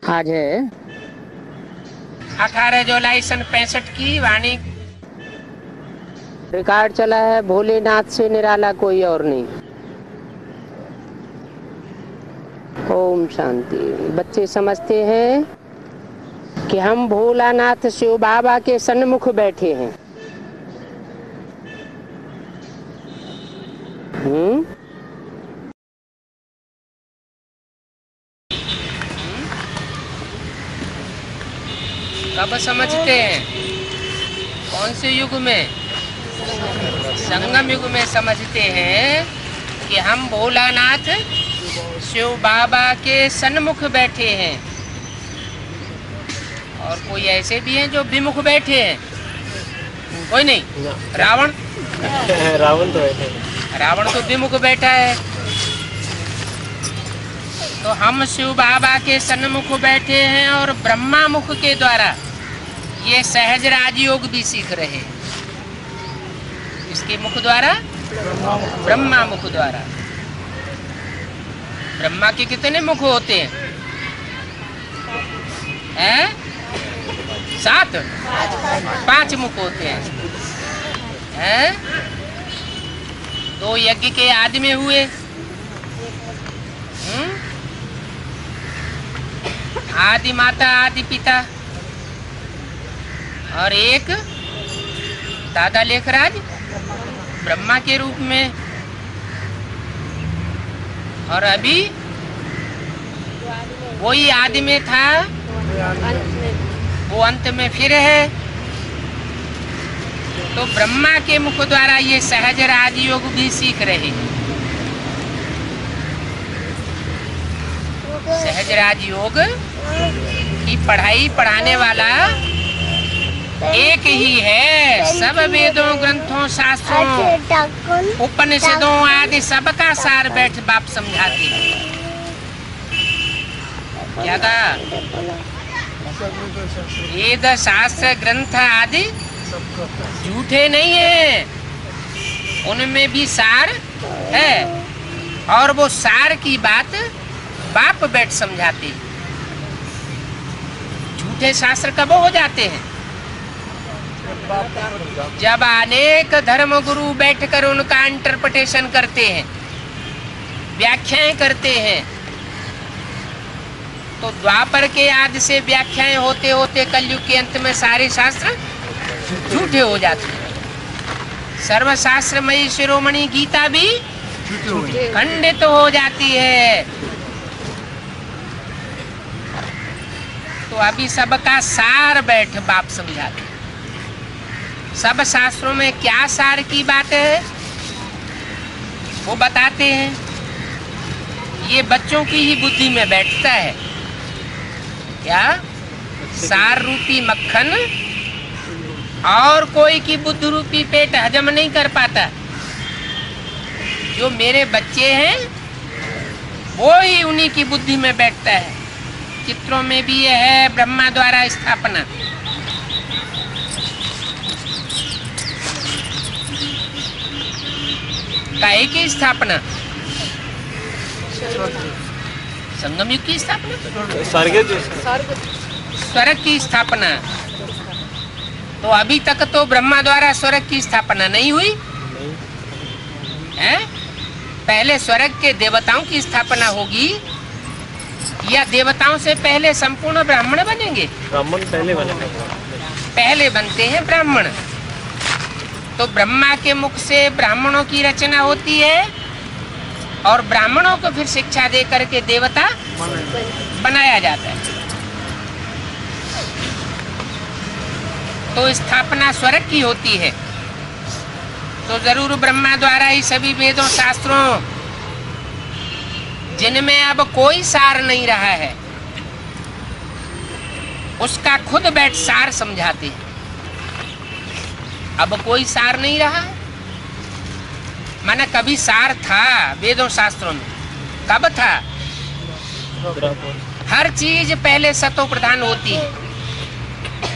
आज है 18 जुलाई सन 65 की वाणी। रिकॉर्ड चला है, भोलेनाथ से निराला कोई और नहीं। ओम शांति। बच्चे समझते हैं कि हम भोलानाथ शिव बाबा के सन्मुख बैठे हैं। कब समझते हैं? कौन से युग में? संगम युग में समझते हैं कि हम भोलानाथ शिव बाबा के सन्मुख बैठे हैं। और कोई ऐसे भी हैं जो विमुख बैठे हैं? कोई नहीं। रावण रावण तो विमुख बैठा है। तो हम शिव बाबा के सन्मुख बैठे हैं और ब्रह्मा मुख के द्वारा ये सहज राजयोग भी सीख रहे हैं। इसके मुख द्वारा? ब्रह्मा मुख द्वारा। ब्रह्मा के कितने मुख होते हैं? 7? 5 मुख होते हैं। 2 यज्ञ के आदि में हुए। आदि माता आदि पिता, और एक दादा लेखराज ब्रह्मा के रूप में। और अभी वही आदि में था, वो अंत में फिर है। तो ब्रह्मा के मुख द्वारा ये सहज राजयोग भी सीख रहे हैं। सहज राजयोग की पढ़ाई पढ़ाने वाला एक ही है। सब वेदों, ग्रंथों, शास्त्रों, उपनिषदों आदि सबका सार बैठ बाप समझाते हैं। क्या था? वेद, शास्त्र, ग्रंथ आदि झूठे नहीं है, उनमें भी सार है। और वो सार की बात बाप बैठ समझाते हैं। झूठे शास्त्र कब हो जाते हैं? जब अनेक धर्म गुरु बैठकर उनका इंटरप्रिटेशन करते हैं, व्याख्याएं करते हैं। तो द्वापर के आदि से व्याख्याएं होते होते कलयुग के अंत में सारे शास्त्र झूठे हो जाते हैं। सर्वशास्त्रमयी शिरोमणि गीता भी खंडित हो जाती है। तो अभी सबका सार बैठ बाप समझाते। सब शास्त्रों में क्या सार की बात है वो बताते हैं। ये बच्चों की ही बुद्धि में बैठता है। क्या? सार रूपी मक्खन और कोई की बुद्धि रूपी पेट हजम नहीं कर पाता। जो मेरे बच्चे हैं वो ही उन्हीं की बुद्धि में बैठता है। चित्रों में भी यह है ब्रह्मा द्वारा स्थापना। काहे की स्थापना? संगम युग की स्थापना, स्वर्ग की स्थापना। तो अभी तक तो ब्रह्मा द्वारा स्वर्ग की स्थापना नहीं हुई है। पहले स्वर्ग के देवताओं की स्थापना होगी, या देवताओं से पहले संपूर्ण ब्राह्मण बनेंगे? ब्राह्मण पहले बनेंगे। पहले बनते हैं ब्राह्मण। तो ब्रह्मा के मुख से ब्राह्मणों की रचना होती है, और ब्राह्मणों को फिर शिक्षा दे करके देवता बनाया जाता है। तो स्थापना स्वर्ग की होती है। तो जरूर ब्रह्मा द्वारा ही सभी वेदों, शास्त्रों, जिनमें अब कोई सार नहीं रहा है, उसका खुद बैठ सार समझाते हैं। अब कोई सार नहीं रहा है, माना कभी सार था वेदों शास्त्रों में। कब था? हर चीज पहले सतो प्रधान होती है,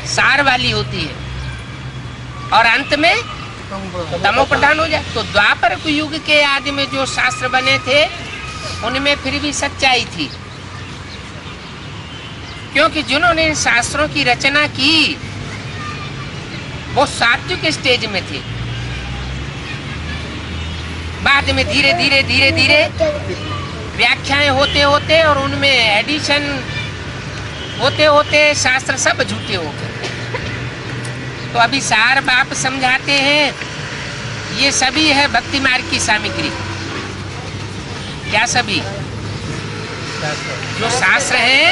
सार वाली होती है, और अंत में तमो प्रधान हो जाए। तो द्वापर युग के आदि में जो शास्त्र बने थे उनमें फिर भी सच्चाई थी। क्योंकि जिन्होंने इन शास्त्रों की रचना की वो सात्विक स्टेज में थे। बाद में धीरे धीरे धीरे धीरे व्याख्याएं होते होते और उनमें एडिशन होते होते शास्त्र सब झूठे हो गए। तो अभी सार बाप समझाते हैं ये सभी है भक्ति मार्ग की सामग्री। क्या सभी? जो शास्त्र है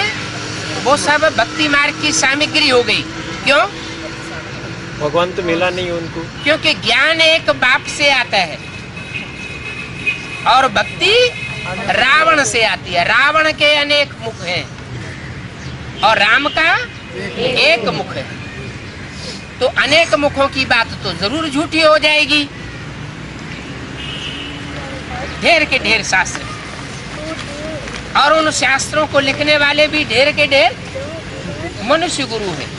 वो सब भक्ति मार्ग की सामग्री हो गई। क्यों? भगवान तो मिला नहीं उनको। क्योंकि ज्ञान एक बाप से आता है और भक्ति रावण से आती है। रावण के अनेक मुख हैं और राम का एक मुख है। तो अनेक मुखों की बात तो जरूर झूठी हो जाएगी। ढेर के ढेर शास्त्र और उन शास्त्रों को लिखने वाले भी ढेर के ढेर मनुष्य गुरु हैं।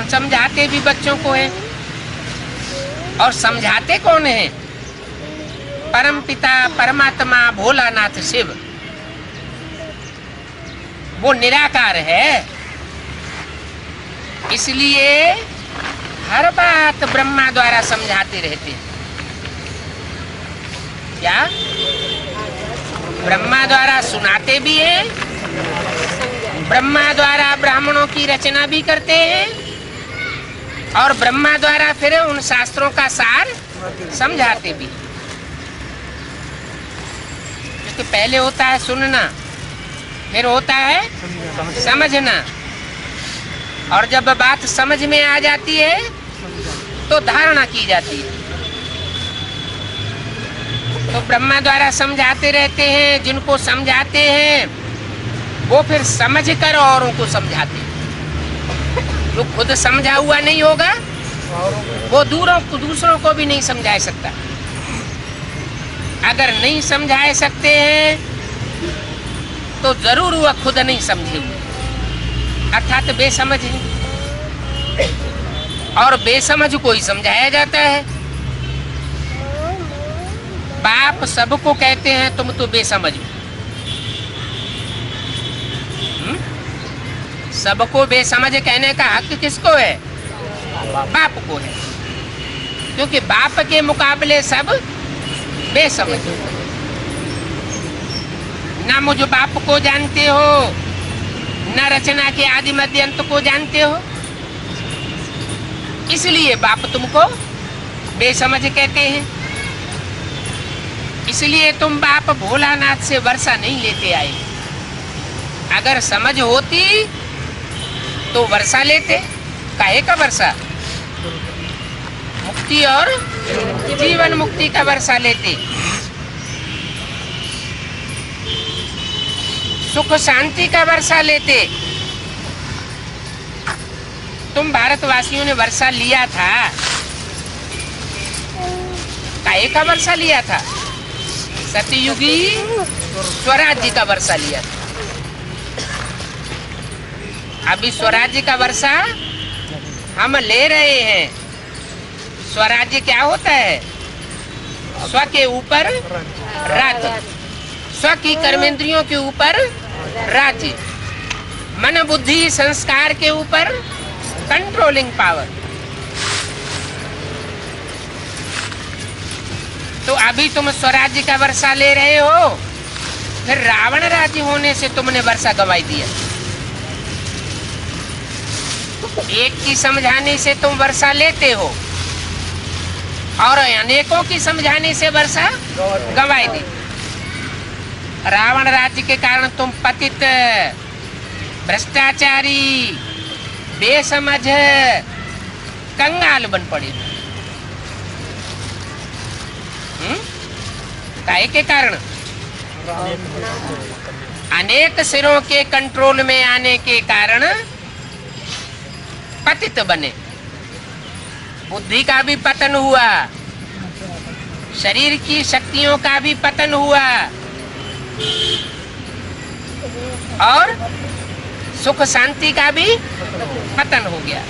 समझाते भी बच्चों को हैं और समझाते कौन है? परम पिता परमात्मा भोलानाथ शिव। वो निराकार है, इसलिए हर बात ब्रह्मा द्वारा समझाते रहते हैं। क्या? ब्रह्मा द्वारा सुनाते भी हैं, ब्रह्मा द्वारा ब्राह्मणों की रचना भी करते हैं और ब्रह्मा द्वारा फिर उन शास्त्रों का सार समझाते भी। क्योंकि पहले होता है सुनना, फिर होता है समझना, और जब बात समझ में आ जाती है तो धारणा की जाती है। तो ब्रह्मा द्वारा समझाते रहते हैं, जिनको समझाते हैं वो फिर समझ कर औरों को समझाते हैं। जो खुद समझा हुआ नहीं होगा वो दूसरों को भी नहीं समझा सकता। अगर नहीं समझा सकते हैं तो जरूर वह खुद नहीं समझे हुए, अर्थात बेसमझ है। और बेसमझ को ही समझाया जाता है। बाप सबको कहते हैं तुम तो बेसमझ हो। सबको बेसमझ कहने का हक किसको है? बाप को है, क्योंकि बाप के मुकाबले सब बेसमझ। ना मुझ बाप को जानते हो, न रचना के आदि मध्य अंत को जानते हो, इसलिए बाप तुमको बेसमझ कहते हैं। इसलिए तुम बाप भोलानाथ से वर्षा नहीं लेते आए। अगर समझ होती तो वर्षा लेते। काहे का वर्षा? मुक्ति और जीवन मुक्ति का वर्षा लेते। सुख शांति का वर्षा लेते। तुम भारतवासियों ने वर्षा लिया था, काहे का वर्षा लिया था? सतयुगी स्वराज्य का वर्षा लिया था। अभी स्वराज्य का वर्षा हम ले रहे हैं। स्वराज्य क्या होता है? स्व के ऊपर राज्य, स्व की कर्मेंद्रियों के ऊपर राज्य, मन बुद्धि संस्कार के ऊपर कंट्रोलिंग पावर। तो अभी तुम स्वराज्य का वर्षा ले रहे हो, फिर रावण राज्य होने से तुमने वर्षा गंवाई दिया। एक की समझाने से तुम वर्षा लेते हो और अनेकों की समझाने से वर्षा गंवाई दी। रावण राज्य के कारण तुम पतित, भ्रष्टाचारी, बेसमझ, कंगाल बन पड़े। काहे के कारण? अनेक सिरों के कंट्रोल में आने के कारण पतित बने। बुद्धि का भी पतन हुआ, शरीर की शक्तियों का भी पतन हुआ और सुख शांति का भी पतन हो गया।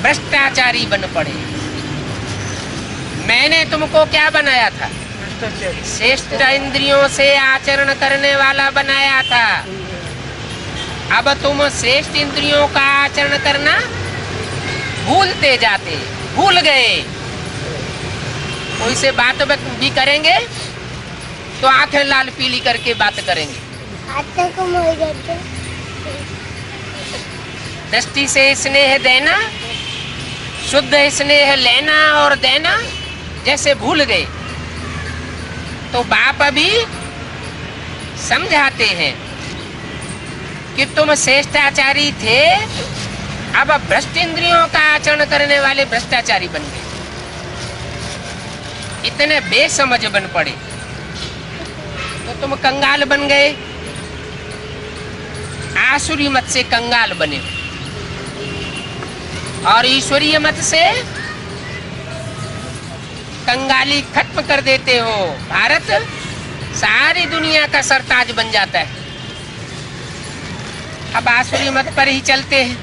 भ्रष्टाचारी बन पड़े। मैंने तुमको क्या बनाया था? श्रेष्ठ इंद्रियों से आचरण करने वाला बनाया था। अब तुम श्रेष्ठ इंद्रियों का आचरण करना भूलते जाते, भूल गए। कोई से बात भी करेंगे तो आंखें लाल पीली करके बात करेंगे। दृष्टि से स्नेह देना, शुद्ध स्नेह लेना और देना जैसे भूल गए। तो बाप अभी समझाते हैं कि तुम श्रेष्ठाचारी थे, अब भ्रष्ट इंद्रियों का आचरण करने वाले भ्रष्टाचारी बन गए। इतने बेसमझ बन पड़े तो तुम कंगाल बन गए। आसुरी मत से कंगाल बने और ईश्वरीय मत से कंगाली खत्म कर देते हो। भारत सारी दुनिया का सरताज बन जाता है। अब आसुरी मत पर ही चलते हैं।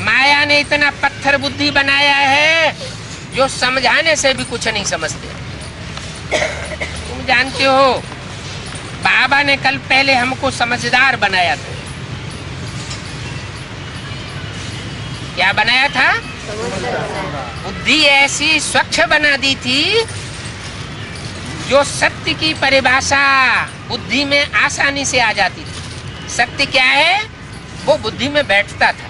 माया ने इतना पत्थर बुद्धि बनाया है जो समझाने से भी कुछ नहीं समझते। तुम जानते हो बाबा ने कल पहले हमको समझदार बनाया था। क्या बनाया था? बुद्धि ऐसी स्वच्छ बना दी थी जो सत्य की परिभाषा बुद्धि में आसानी से आ जाती थी। सत्य क्या है वो बुद्धि में बैठता था।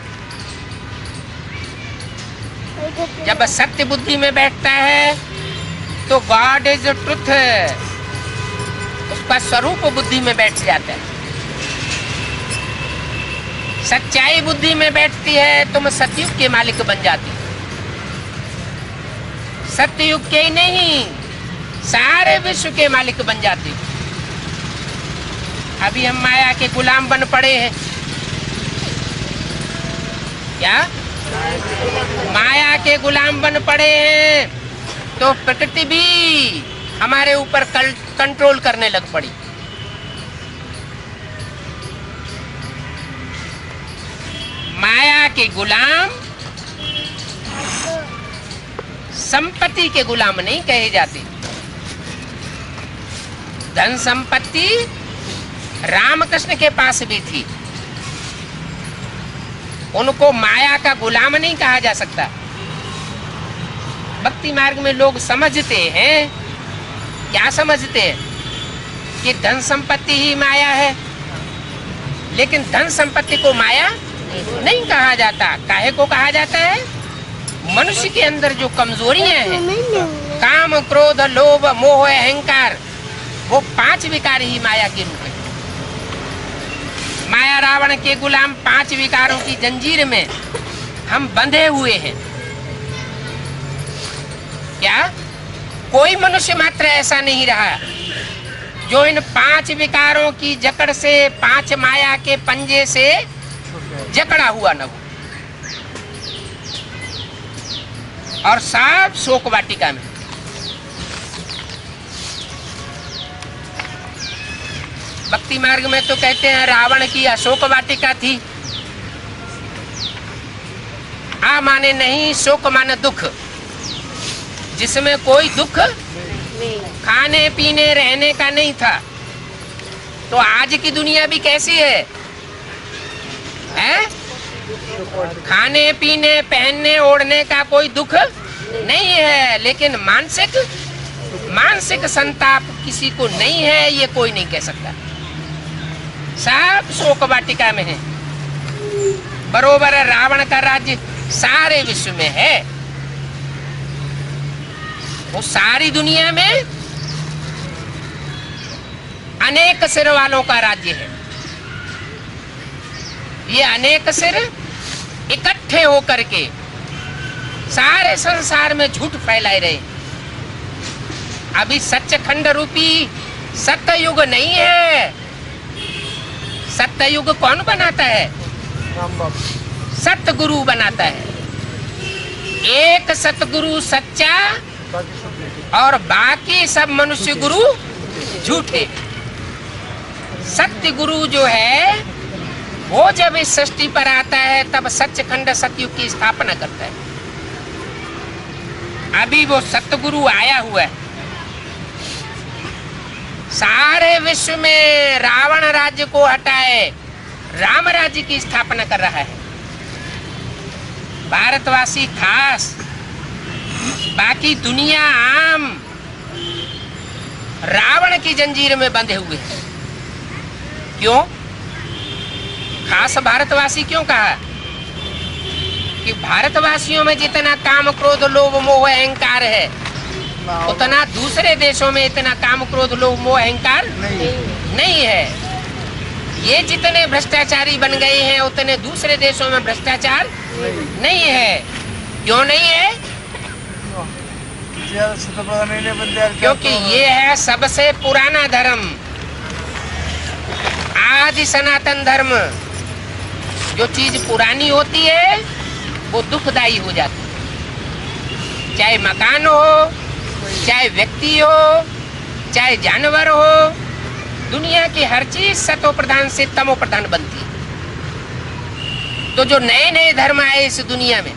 जब सत्य बुद्धि में बैठता है तो गॉड इज ट्रुथ, उसका स्वरूप बुद्धि में बैठ जाता है। सच्चाई बुद्धि में बैठती है, तुम सतयुग के मालिक बन जाती हो। सत्ययुग के ही नहीं, सारे विश्व के मालिक बन जाते हो। अभी हम माया के गुलाम बन पड़े हैं। क्या माया के गुलाम बन पड़े हैं? तो प्रकृति भी हमारे ऊपर कंट्रोल करने लग पड़ी। माया के गुलाम संपत्ति के गुलाम नहीं कहे जाते। धन संपत्ति रामकृष्ण के पास भी थी, उनको माया का गुलाम नहीं कहा जा सकता। भक्ति मार्ग में लोग समझते हैं, क्या समझते हैं कि धन संपत्ति ही माया है, लेकिन धन संपत्ति को माया नहीं कहा जाता। काहे को कहा जाता है? मनुष्य के अंदर जो कमजोरियां हैं, काम, क्रोध, लोभ, मोह, अहंकार, वो 5 विकार ही माया के रूप है। माया रावण के गुलाम 5 विकारों की जंजीर में हम बंधे हुए हैं। क्या कोई मनुष्य मात्र ऐसा नहीं रहा जो इन 5 विकारों की जकड़ से, 5 माया के पंजे से जकड़ा हुआ न हो। और सब शोक वाटिका में। भक्ति मार्ग में तो कहते हैं रावण की अशोक वाटिका थी। आ माने नहीं, शोक माने दुख, जिसमें कोई दुख खाने पीने रहने का नहीं था। तो आज की दुनिया भी कैसी है? खाने पीने पहनने ओढ़ने का कोई दुख नहीं है, लेकिन मानसिक संताप किसी को नहीं है, ये कोई नहीं कह सकता। सब शोक वाटिका में है। बरोबर रावण का राज्य सारे विश्व में है। वो सारी दुनिया में अनेक सिर वालों का राज्य है। ये अनेक सिर इकट्ठे होकर के सारे संसार में झूठ फैलाए रहे। अभी सच्चखंड रूपी सत्ययुग नहीं है। सत्ययुग कौन बनाता है? सतगुरु बनाता है। एक सतगुरु सच्चा और बाकी सब मनुष्य गुरु झूठे। सत्य गुरु जो है वो जब इस सृष्टि पर आता है तब सच्चखंड सतयुग की स्थापना करता है। अभी वो सतगुरु आया हुआ है। सारे विश्व में रावण राज्य को हटाए, राम राज्य की स्थापना कर रहा है। भारतवासी खास, बाकी दुनिया आम रावण की जंजीर में बंधे हुए हैं। क्यों खास भारतवासी क्यों कहा? कि भारतवासियों में जितना काम क्रोध लोभ मोह अहंकार है, उतना दूसरे देशों में इतना काम क्रोध लोभ मोह अहंकार नहीं है। ये जितने भ्रष्टाचारी बन गए हैं, उतने दूसरे देशों में भ्रष्टाचार नहीं है। क्यों नहीं है? क्योंकि ये है सबसे पुराना धर्म, आदि सनातन धर्म। जो चीज पुरानी होती है वो दुखदायी हो जाती है, चाहे मकान हो, चाहे व्यक्ति हो, चाहे जानवर हो। दुनिया की हर चीज सतो प्रधान से तमो प्रधान बनती है। तो जो नए नए धर्म आए इस दुनिया में,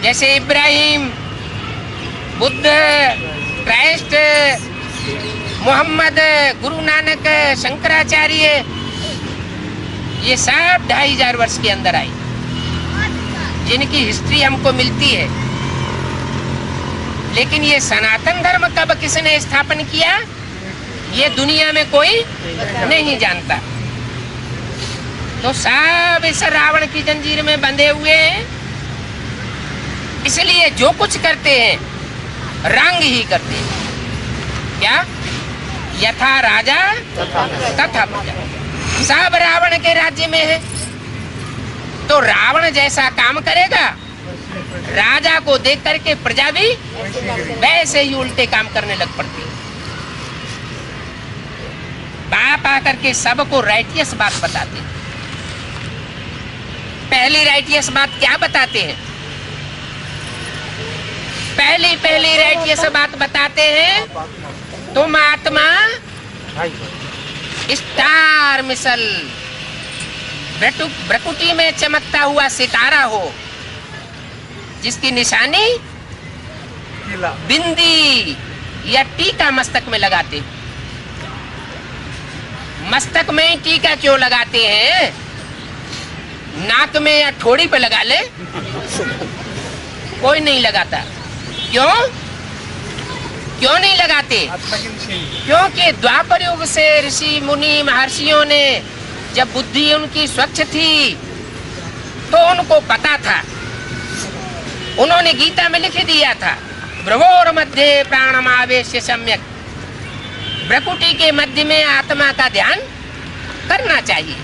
जैसे इब्राहिम, बुद्ध, क्राइस्ट, मोहम्मद, गुरु नानक, शंकराचार्य, ये सब 2500 वर्ष के अंदर आई, जिनकी हिस्ट्री हमको मिलती है। लेकिन ये सनातन धर्म कब किसने स्थापन किया, ये दुनिया में कोई नहीं जानता। तो सब इस रावण की जंजीर में बंधे हुए हैं। इसलिए जो कुछ करते हैं रंग ही करते हैं। क्या? यथा राजा तथा प्रजा। सब रावण के राज्य में है, तो रावण जैसा काम करेगा, राजा को देख करके प्रजा भी वैसे ही उल्टे काम करने लग पड़ती है। बाप आकर के सबको राइटियस बात बताते हैं। पहली राइटियस बात क्या बताते हैं? पहली राइटियस बात बताते हैं, तुम आत्मा स्टार मिसल भ्रकुटी में चमकता हुआ सितारा हो, जिसकी निशानी बिंदी या टीका मस्तक में लगाते। मस्तक में टीका क्यों लगाते हैं? नाक में या ठोड़ी पे लगा ले, कोई नहीं लगाता। क्यों नहीं लगाते? क्योंकि द्वापर युग से ऋषि मुनि महर्षियों ने, जब बुद्धि उनकी स्वच्छ थी, तो उनको पता था, उन्होंने गीता में लिख दिया था, भ्रवोर मध्य प्राणमावेश्य सम्यक। भ्रकुटी के मध्य में आत्मा का ध्यान करना चाहिए।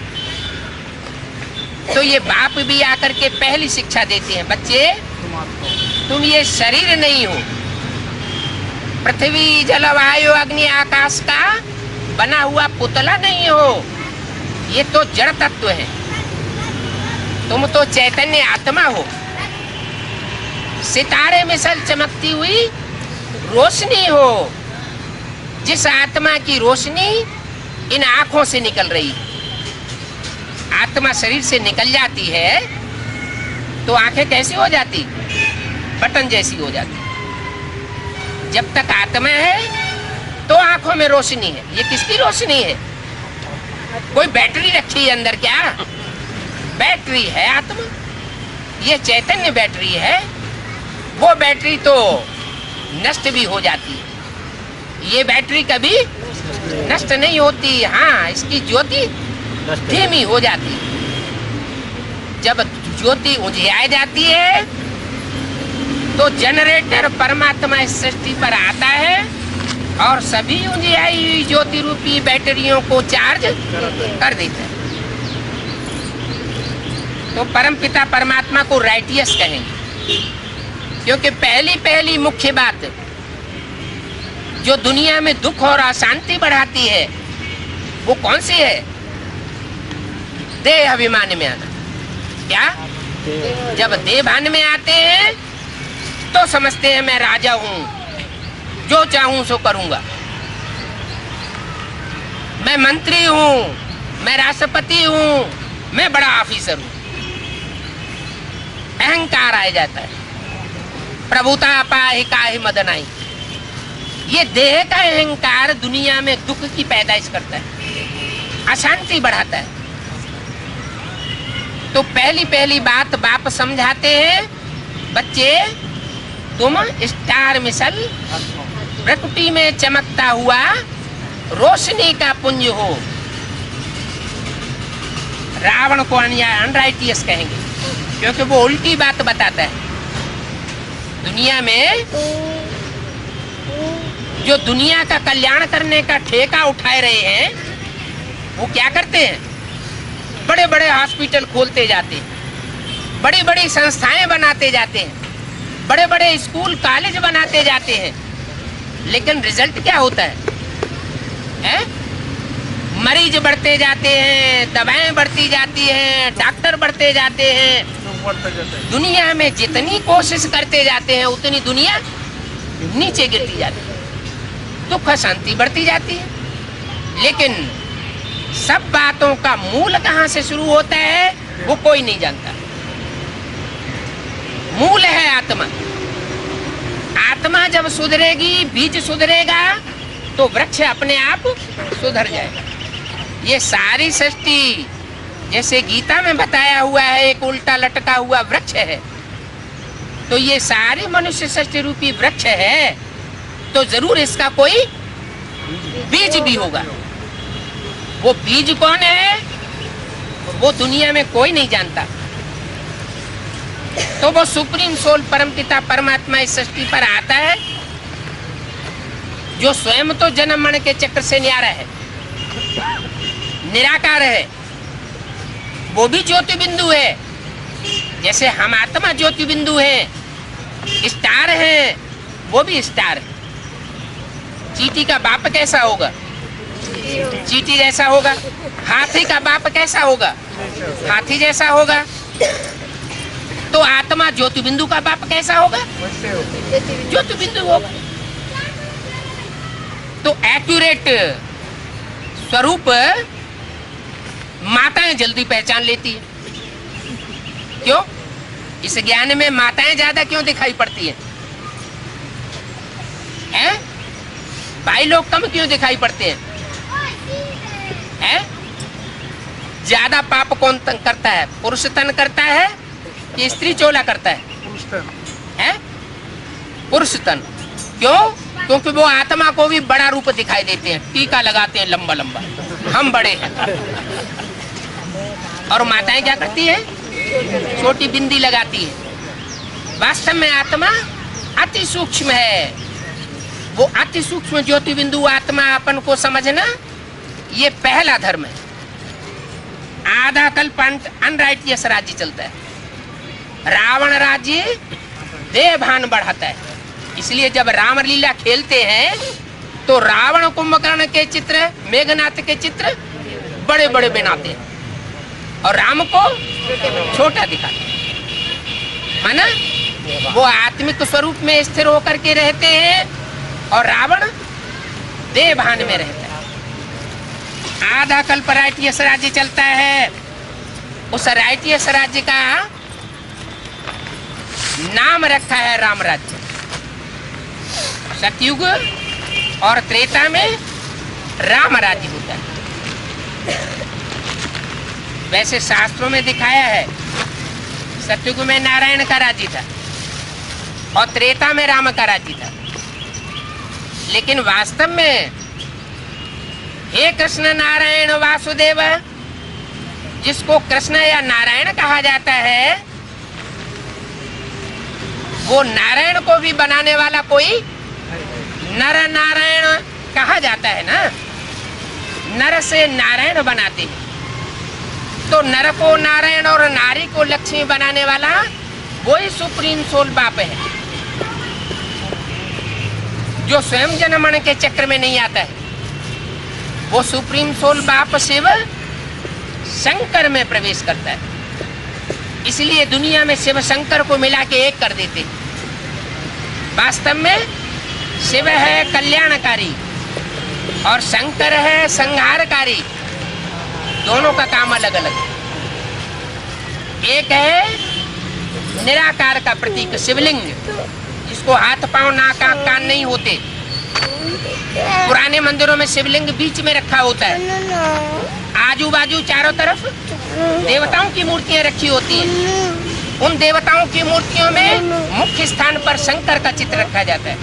तो ये बाप भी आकर के पहली शिक्षा देते हैं, बच्चे तुम ये शरीर नहीं हो, पृथ्वी जल वायु अग्नि आकाश का बना हुआ पुतला नहीं हो, ये तो जड़ तत्व है। तुम तो चैतन्य आत्मा हो, सितारे मिसल चमकती हुई रोशनी हो। जिस आत्मा की रोशनी इन आंखों से निकल रही, आत्मा शरीर से निकल जाती है तो आंखें कैसी हो जाती? बटन जैसी हो जाती। जब तक आत्मा है तो आंखों में रोशनी है। ये किसकी रोशनी है? कोई बैटरी रखी है अंदर क्या? बैटरी है आत्मा, ये चैतन्य बैटरी है। वो बैटरी तो नष्ट भी हो जाती है, ये बैटरी कभी नष्ट नहीं होती। हाँ, इसकी ज्योति धीमी हो जाती है। जब ज्योति उजियाई जाती है तो जनरेटर परमात्मा इस सृष्टि पर आता है और सभी उजियाई हुई ज्योति रूपी बैटरियों को चार्ज कर देता है। तो परमपिता परमात्मा को राइटियस कहेंगे, क्योंकि पहली मुख्य बात जो दुनिया में दुख और अशांति बढ़ाती है वो कौन सी है? देह अभिमान में आना। क्या? जब देह भान में आते हैं तो समझते हैं मैं राजा हूं, जो चाहूं सो करूंगा, मैं मंत्री हूं, मैं राष्ट्रपति हूं, मैं बड़ा ऑफिसर हूं। अहंकार आ जाता है, प्रभुता पाहि काहि मदनाई। ये देह का अहंकार दुनिया में दुख की पैदाइश करता है। अशांति बढ़ाता है। तो पहली बात बाप समझाते हैं, बच्चे तुम स्टार मिसल प्रकृति में चमकता हुआ रोशनी का पुंज हो। रावण को अनराइटियस कहेंगे क्योंकि वो उल्टी बात बताता है। दुनिया में जो दुनिया का कल्याण करने का ठेका उठाए रहे हैं, वो क्या करते हैं? बड़े बड़े हॉस्पिटल खोलते जाते हैं, बड़ी बड़ी संस्थाएं बनाते जाते हैं, बड़े बड़े स्कूल कॉलेज बनाते जाते हैं, लेकिन रिजल्ट क्या होता है? मरीज बढ़ते जाते हैं, दवाएं बढ़ती जाती हैं, डॉक्टर बढ़ते जाते हैं। दुनिया में जितनी कोशिश करते जाते हैं उतनी दुनिया नीचे गिरती जाती है, दुख शांति बढ़ती जाती है। लेकिन सब बातों का मूल कहाँ से शुरू होता है वो कोई नहीं जानता। मूल है आत्मा। आत्मा जब सुधरेगी, बीज सुधरेगा, तो वृक्ष अपने आप सुधर जाएगा। ये सारी सृष्टि जैसे गीता में बताया हुआ है एक उल्टा लटका हुआ वृक्ष है, तो ये सारी मनुष्य सृष्टि रूपी वृक्ष है, तो जरूर इसका कोई बीज भी होगा। वो बीज कौन है वो दुनिया में कोई नहीं जानता। तो वो सुप्रीम सोल परमपिता परमात्मा इस सृष्टि पर आता है, जो स्वयं तो जन्म मरण के चक्र से न्यारा है, निराकार है। वो भी ज्योति बिंदु है, जैसे हम आत्मा ज्योति बिंदु है, स्टार है, वो भी स्टार है। चींटी का बाप कैसा होगा? चींटी जैसा होगा। हाथी का बाप कैसा होगा? हाथी जैसा होगा। तो आत्मा ज्योति बिंदु का बाप कैसा होगा? ज्योति बिंदु होगा। तो एक्यूरेट स्वरूप माताएं जल्दी पहचान लेती है। क्यों? इस ज्ञान में माताएं ज्यादा क्यों दिखाई पड़ती हैं? भाई लोग कम क्यों दिखाई पड़ते हैं? ज्यादा पाप कौन तन करता है? पुरुष तन करता है कि स्त्री चोला करता है? पुरुष तन। क्यों? क्योंकि वो आत्मा को भी बड़ा रूप दिखाई देते हैं, टीका लगाते हैं लंबा लंबा, हम बड़े हैं। और माताएं क्या करती है? छोटी बिंदी लगाती है। वास्तव में आत्मा अति सूक्ष्म है। वो अति सूक्ष्म ज्योति बिंदु आत्मा अपन को समझना, ये पहला धर्म है। आधा कल्प अनराइटियस राज्य चलता है। रावण राज्य देह भान बढ़ाता है। इसलिए जब रामलीला खेलते हैं तो रावण कुंभकर्ण के चित्र, मेघनाथ के चित्र बड़े बड़े बनाते हैं और राम को छोटा दिखाते हैं, है ना? वो आत्मिक स्वरूप में स्थिर होकर के रहते हैं और रावण देह भान में रहता है। आधा कल्प राइटियस राज्य चलता है। उस राइटियस राज्य का नाम रखा है राम राज्य। सतयुग और त्रेता में राम राज्य होता है। वैसे शास्त्रों में दिखाया है सतयुग में नारायण का राज्य था और त्रेता में राम का राज्य था। लेकिन वास्तव में हे कृष्ण नारायण वासुदेव, जिसको कृष्ण या नारायण कहा जाता है, वो नारायण को भी बनाने वाला कोई नर नारायण कहा जाता है ना। नर से नारायण बनाते हैं, तो नर को नारायण और नारी को लक्ष्मी बनाने वाला वही सुप्रीम सोल बाप है, जो स्वयं जन्म मरण के चक्र में नहीं आता है। वो सुप्रीम सोल बाप शिव शंकर में प्रवेश करता है। इसलिए दुनिया में शिव शंकर को मिला के एक कर देते। वास्तव में शिव है कल्याणकारी और शंकर है संहारकारी। दोनों का काम अलग अलग है। एक है निराकार का प्रतीक शिवलिंग, जिसको हाथ पांव नाक आंख कान नहीं होते। पुराने मंदिरों में शिवलिंग बीच में रखा होता है। आजू बाजू चारों तरफ देवताओं की मूर्तियां रखी होती हैं। उन देवताओं की मूर्तियों में मुख्य स्थान पर शंकर का चित्र रखा जाता है।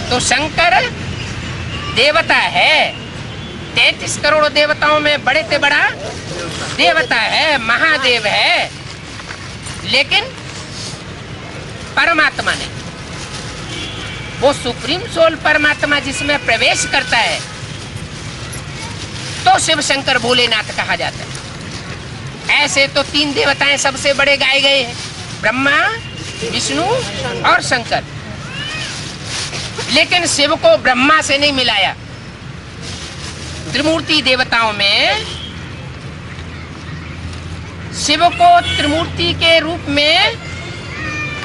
तो शंकर देवता है, 33 करोड़ देवताओं में बड़े से बड़ा देवता है, महादेव है, लेकिन परमात्मा नहीं। वो सुप्रीम सोल परमात्मा जिसमें प्रवेश करता है तो शिव शंकर भोलेनाथ कहा जाता है। ऐसे तो 3 देवताएं सबसे बड़े गाए गए हैं, ब्रह्मा, विष्णु और शंकर। लेकिन शिव को ब्रह्मा से नहीं मिलाया। त्रिमूर्ति देवताओं में शिव को त्रिमूर्ति के रूप में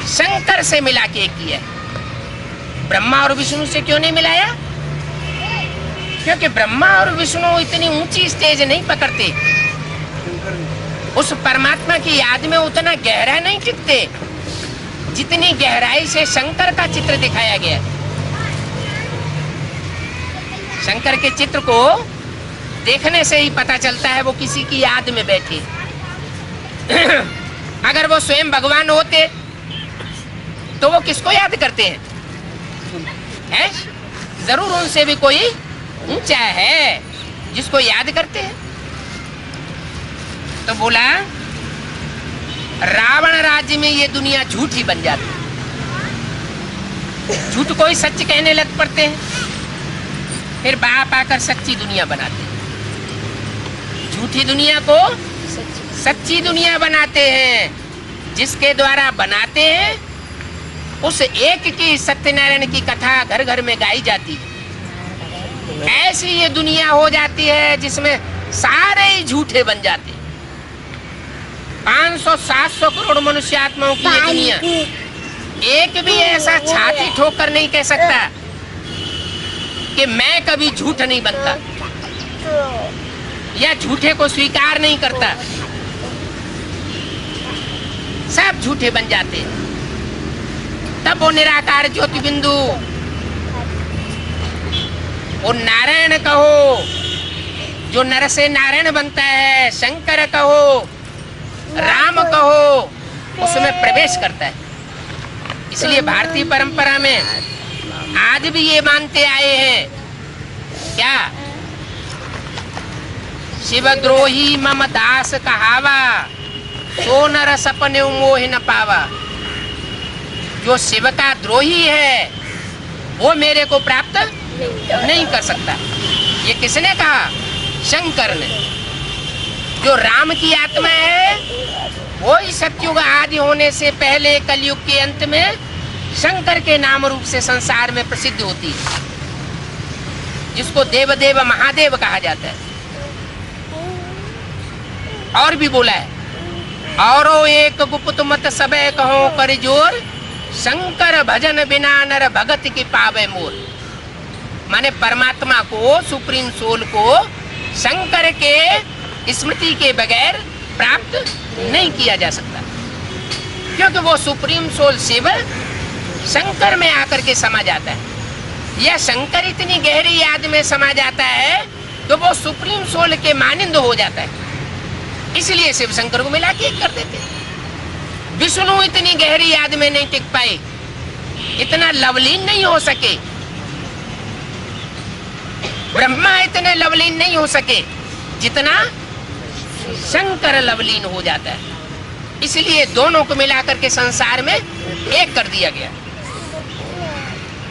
शंकर से मिला के किया। ब्रह्मा और विष्णु से क्यों नहीं मिलाया? क्योंकि ब्रह्मा और विष्णु इतनी ऊंची स्टेज नहीं पकड़ते, उस परमात्मा की याद में उतना गहरा नहीं टिकते जितनी गहराई से शंकर का चित्र दिखाया गया। शंकर के चित्र को देखने से ही पता चलता है वो किसी की याद में बैठे। अगर वो स्वयं भगवान होते तो वो किसको याद करते हैं? जरूर उनसे भी कोई ऊंचा है जिसको याद करते हैं। तो बोला रावण राज्य में ये दुनिया झूठी बन जाती, झूठ को ही सच कहने लग पड़ते हैं, फिर बाप आकर सच्ची दुनिया बनाते हैं। झूठी दुनिया को सच्ची दुनिया बनाते हैं। जिसके द्वारा बनाते हैं उस एक की सत्यनारायण की कथा घर घर में गाई जाती है। ऐसी ये दुनिया हो जाती है जिसमें सारे ही झूठे बन जाते। 500-700 करोड़ मनुष्य आत्माओं की ये दुनिया, एक भी ऐसा छाती ठोकर नहीं कह सकता कि मैं कभी झूठ नहीं बनता या झूठे को स्वीकार नहीं करता। सब झूठे बन जाते हैं। तब वो निराकार ज्योति बिंदु, वो नारायण कहो जो नर से नारायण बनता है, शंकर कहो, राम कहो, उसमें प्रवेश करता है। इसलिए भारतीय परंपरा में आज भी ये मानते आए हैं क्या? शिवद्रोही मम दास कहावा, सो नर सपने मोह न पावा। जो शिव का द्रोही है वो मेरे को प्राप्त नहीं कर सकता। ये किसने कहा? शंकर ने। जो राम की आत्मा है वो ही सतयुग आदि होने से पहले कलयुग के अंत में शंकर के नाम रूप से संसार में प्रसिद्ध होती है, जिसको देवदेव महादेव कहा जाता है। और भी बोला है, औरो एक गुप्त मत सबे कहो कर जोर, शंकर भजन बिना नर भगत की पावे मोर। माने परमात्मा को, सुप्रीम सोल को शंकर के स्मृति के बगैर प्राप्त नहीं किया जा सकता, क्योंकि वो सुप्रीम सोल शिव शंकर में आकर के समा जाता है, या शंकर इतनी गहरी याद में समा जाता है तो वो सुप्रीम सोल के मानिंद हो जाता है। इसलिए शिव शंकर को मिला के एक कर देते। विष्णु इतनी गहरी याद में नहीं टिक पाए, इतना लवलीन नहीं हो सके, ब्रह्मा इतने लवलीन नहीं हो सके जितना शंकर लवलीन हो जाता है। इसलिए दोनों को मिलाकर के संसार में एक कर दिया गया।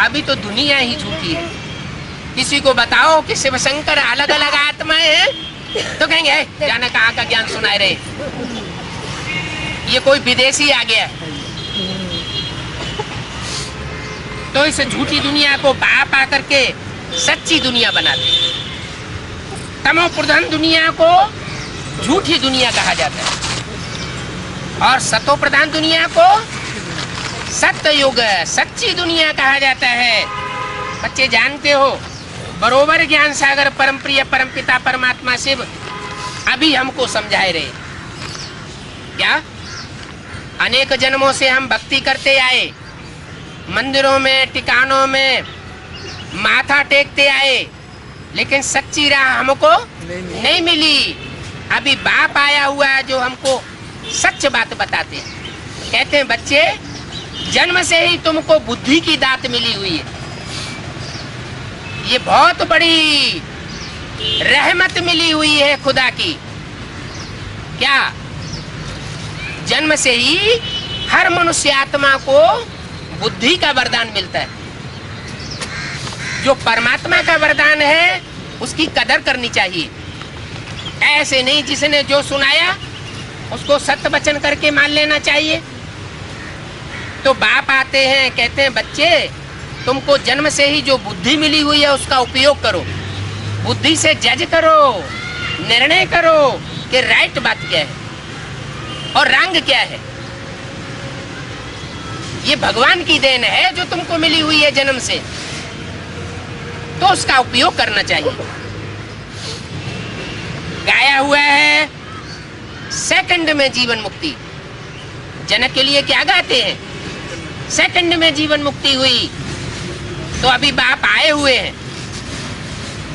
अभी तो दुनिया ही झूठी है। किसी को बताओ कि शिव शंकर अलग अलग आत्माएं हैं तो कहेंगे जाने कहाँ का ज्ञान सुनाए रहे, ये कोई विदेशी आ गया। तो इस झूठी दुनिया को बाप आकर के सच्ची दुनिया बनाते। तमो प्रधान दुनिया को झूठी दुनिया कहा जाता है और सतो प्रधान दुनिया को सत्य युग, सच्ची दुनिया कहा जाता है। बच्चे जानते हो, बरोबर ज्ञान सागर परम प्रिय परमपिता परमात्मा शिव अभी हमको समझाए रहे। क्या अनेक जन्मों से हम भक्ति करते आए, मंदिरों में ठिकानों में माथा टेकते आए, लेकिन सच्ची राह हमको नहीं मिली। अभी बाप आया हुआ है जो हमको सच बात बताते हैं। कहते हैं बच्चे, जन्म से ही तुमको बुद्धि की दात मिली हुई है। ये बहुत बड़ी रहमत मिली हुई है खुदा की। क्या? जन्म से ही हर मनुष्य आत्मा को बुद्धि का वरदान मिलता है। जो परमात्मा का वरदान है उसकी कदर करनी चाहिए। ऐसे नहीं जिसने जो सुनाया उसको सत्य वचन करके मान लेना चाहिए। तो बाप आते हैं, कहते हैं बच्चे, तुमको जन्म से ही जो बुद्धि मिली हुई है उसका उपयोग करो। बुद्धि से जज करो, निर्णय करो कि राइट बात क्या है और रंग क्या है। ये भगवान की देन है जो तुमको मिली हुई है जन्म से, तो उसका उपयोग करना चाहिए। गाया हुआ है सेकंड में जीवन मुक्ति। जनक के लिए क्या गाते हैं? सेकंड में जीवन मुक्ति हुई। तो अभी बाप आए हुए हैं।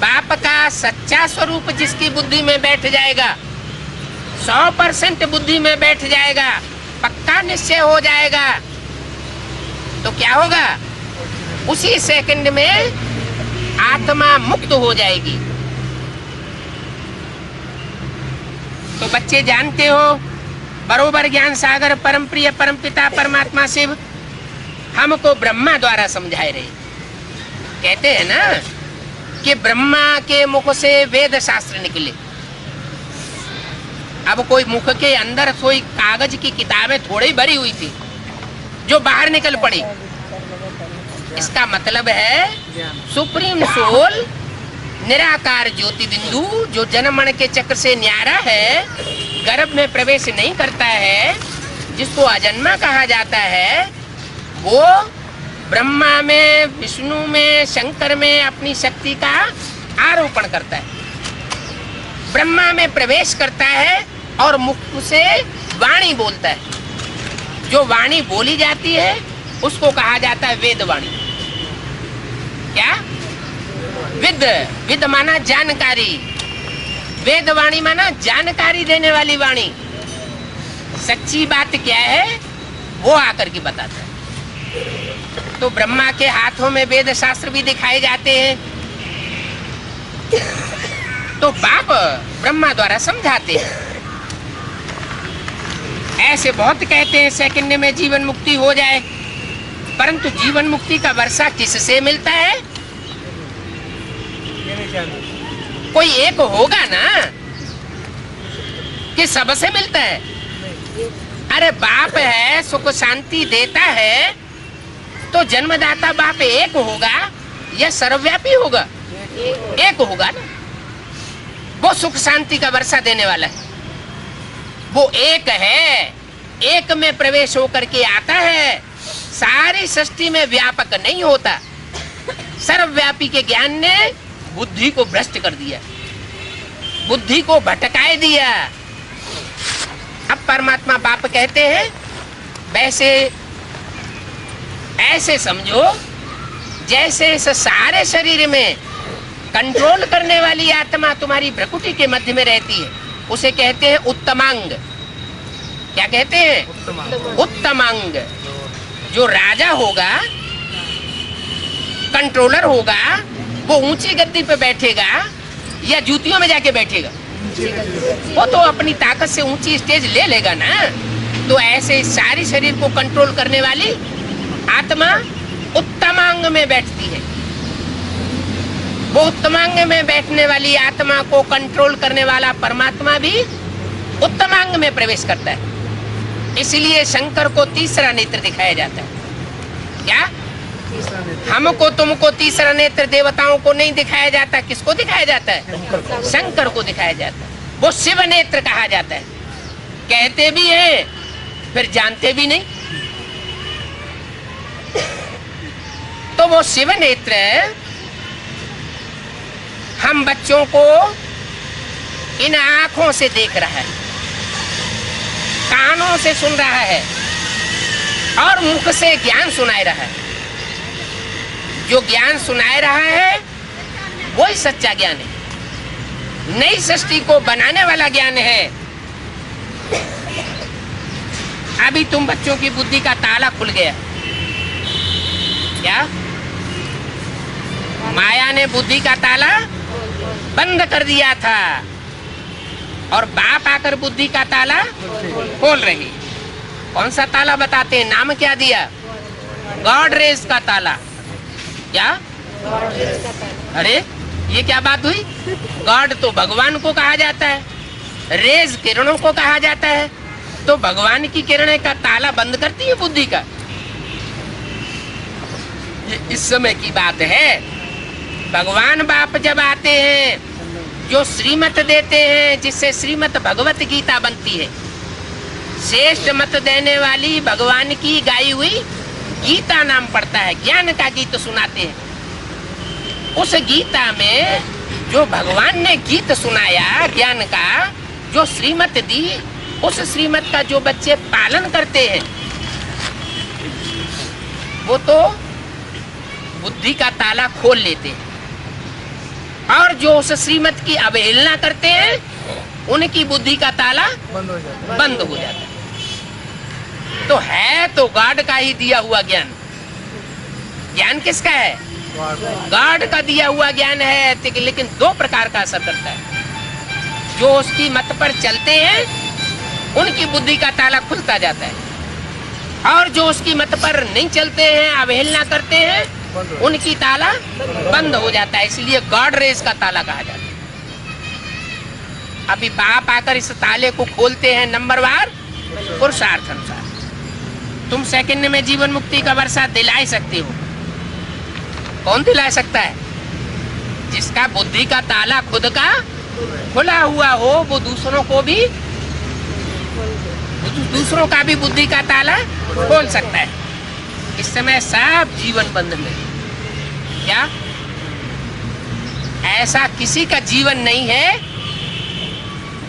बाप का सच्चा स्वरूप जिसकी बुद्धि में बैठ जाएगा, 100% बुद्धि में बैठ जाएगा, पक्का निश्चय हो जाएगा, तो क्या होगा? उसी सेकंड में आत्मा मुक्त हो जाएगी। तो बच्चे जानते हो, बरोबर ज्ञान सागर परम प्रिय परम पिता परमात्मा शिव हमको ब्रह्मा द्वारा समझाए रहे। कहते हैं ना कि ब्रह्मा के मुख से वेद शास्त्र निकले। अब कोई मुख के अंदर कोई कागज की किताबें थोड़ी भरी हुई थी जो बाहर निकल पड़ी। इसका मतलब है सुप्रीम सोल, निराकार ज्योति बिंदु, जो जन्म मरण के चक्र से न्यारा है, गर्भ में प्रवेश नहीं करता है, जिसको अजन्मा कहा जाता है, वो ब्रह्मा में, विष्णु में, शंकर में अपनी शक्ति का आरोपण करता है। ब्रह्मा में प्रवेश करता है और मुख से वाणी बोलता है। जो वाणी बोली जाती है उसको कहा जाता है वेद वाणी। क्या? विद, विद माना जानकारी, वेद वाणी माना जानकारी देने वाली वाणी। सच्ची बात क्या है वो आकर के बताता है। तो ब्रह्मा के हाथों में वेद शास्त्र भी दिखाए जाते हैं। तो बाप ब्रह्मा द्वारा समझाते हैं। ऐसे बहुत कहते हैं सेकंड में जीवन मुक्ति हो जाए, परंतु जीवन मुक्ति का वर्षा किससे मिलता है? कोई एक होगा ना कि सबसे मिलता है? अरे बाप है, सुख शांति देता है, तो जन्मदाता बाप एक होगा या सर्वव्यापी होगा? एक होगा ना। वो सुख शांति का वर्षा देने वाला है। वो एक है, एक में प्रवेश होकर के आता है, सारी सृष्टि में व्यापक नहीं होता। सर्वव्यापी के ज्ञान ने बुद्धि को भ्रष्ट कर दिया, बुद्धि को भटकाए दिया। अब परमात्मा बाप कहते हैं वैसे ऐसे समझो जैसे इस सारे शरीर में कंट्रोल करने वाली आत्मा तुम्हारी भ्रकुटी के मध्य में रहती है, उसे कहते हैं उत्तमांग। क्या कहते हैं? उत्तमांग। जो राजा होगा, कंट्रोलर होगा, वो ऊंची गद्दी पे बैठेगा या जूतियों में जाके बैठेगा? वो तो अपनी ताकत से ऊंची स्टेज ले लेगा ना। तो ऐसे सारी शरीर को कंट्रोल करने वाली आत्मा उत्तमांग में बैठती है। वो उत्तमांग में बैठने वाली आत्मा को कंट्रोल करने वाला परमात्मा भी उत्तमांग में प्रवेश करता है। इसलिए शंकर को तीसरा नेत्र दिखाया जाता है। क्या? हमको तुमको तीसरा नेत्र देवताओं को नहीं दिखाया जाता। किसको दिखाया जाता है? शंकर को दिखाया जाता है। वो शिव नेत्र कहा जाता है। कहते भी है फिर जानते भी नहीं। तो वो शिव नेत्र हम बच्चों को इन आंखों से देख रहा है, कानों से सुन रहा है और मुख से ज्ञान सुनाए रहा है। जो ज्ञान सुनाए रहा है वही सच्चा ज्ञान है। नई सृष्टि को बनाने वाला ज्ञान है। अभी तुम बच्चों की बुद्धि का ताला खुल गया। क्या? माया ने बुद्धि का ताला बंद कर दिया था और बाप आकर बुद्धि का ताला खोल रही। कौन सा ताला बताते हैं? नाम क्या दिया? गॉड रेज का ताला। क्या? अरे ये क्या बात हुई? गॉड तो भगवान को कहा जाता है, रेज किरणों को कहा जाता है, तो भगवान की किरणें का ताला बंद करती है बुद्धि का। ये इस समय की बात है। भगवान बाप जब आते हैं, जो श्रीमत देते हैं, जिससे श्रीमत भगवत गीता बनती है, श्रेष्ठ मत देने वाली भगवान की गाई हुई गीता नाम पड़ता है, ज्ञान का गीत सुनाते हैं। उस गीता में जो भगवान ने गीत सुनाया, ज्ञान का जो श्रीमत दी, उस श्रीमत का जो बच्चे पालन करते हैं, वो तो बुद्धि का ताला खोल लेते हैं, और जो उस श्रीमत की अवहेलना करते हैं, उनकी बुद्धि का ताला बंद हो जाता है। तो है तो गॉड का ही दिया हुआ ज्ञान। ज्ञान किसका है? गॉड का दिया हुआ ज्ञान है, लेकिन दो प्रकार का असर करता है। जो उसकी मत पर चलते हैं, उनकी बुद्धि का ताला खुलता जाता है, और जो उसकी मत पर नहीं चलते हैं, अवहेलना करते हैं, उनकी ताला बंद हो जाता है। इसलिए गॉड रेज का ताला कहा जाता है। अभी बाप आकर इस ताले को खोलते हैं नंबरवार पुरुषार्थ अनुसार। तुम सेकंड में जीवन मुक्ति का वर्षा दिला सकते हो। कौन दिला सकता है? जिसका बुद्धि का ताला खुद का खुला हुआ हो, वो दूसरों का भी बुद्धि का ताला खोल सकता है। इस समय सब जीवन बंधन में। क्या? ऐसा किसी का जीवन नहीं है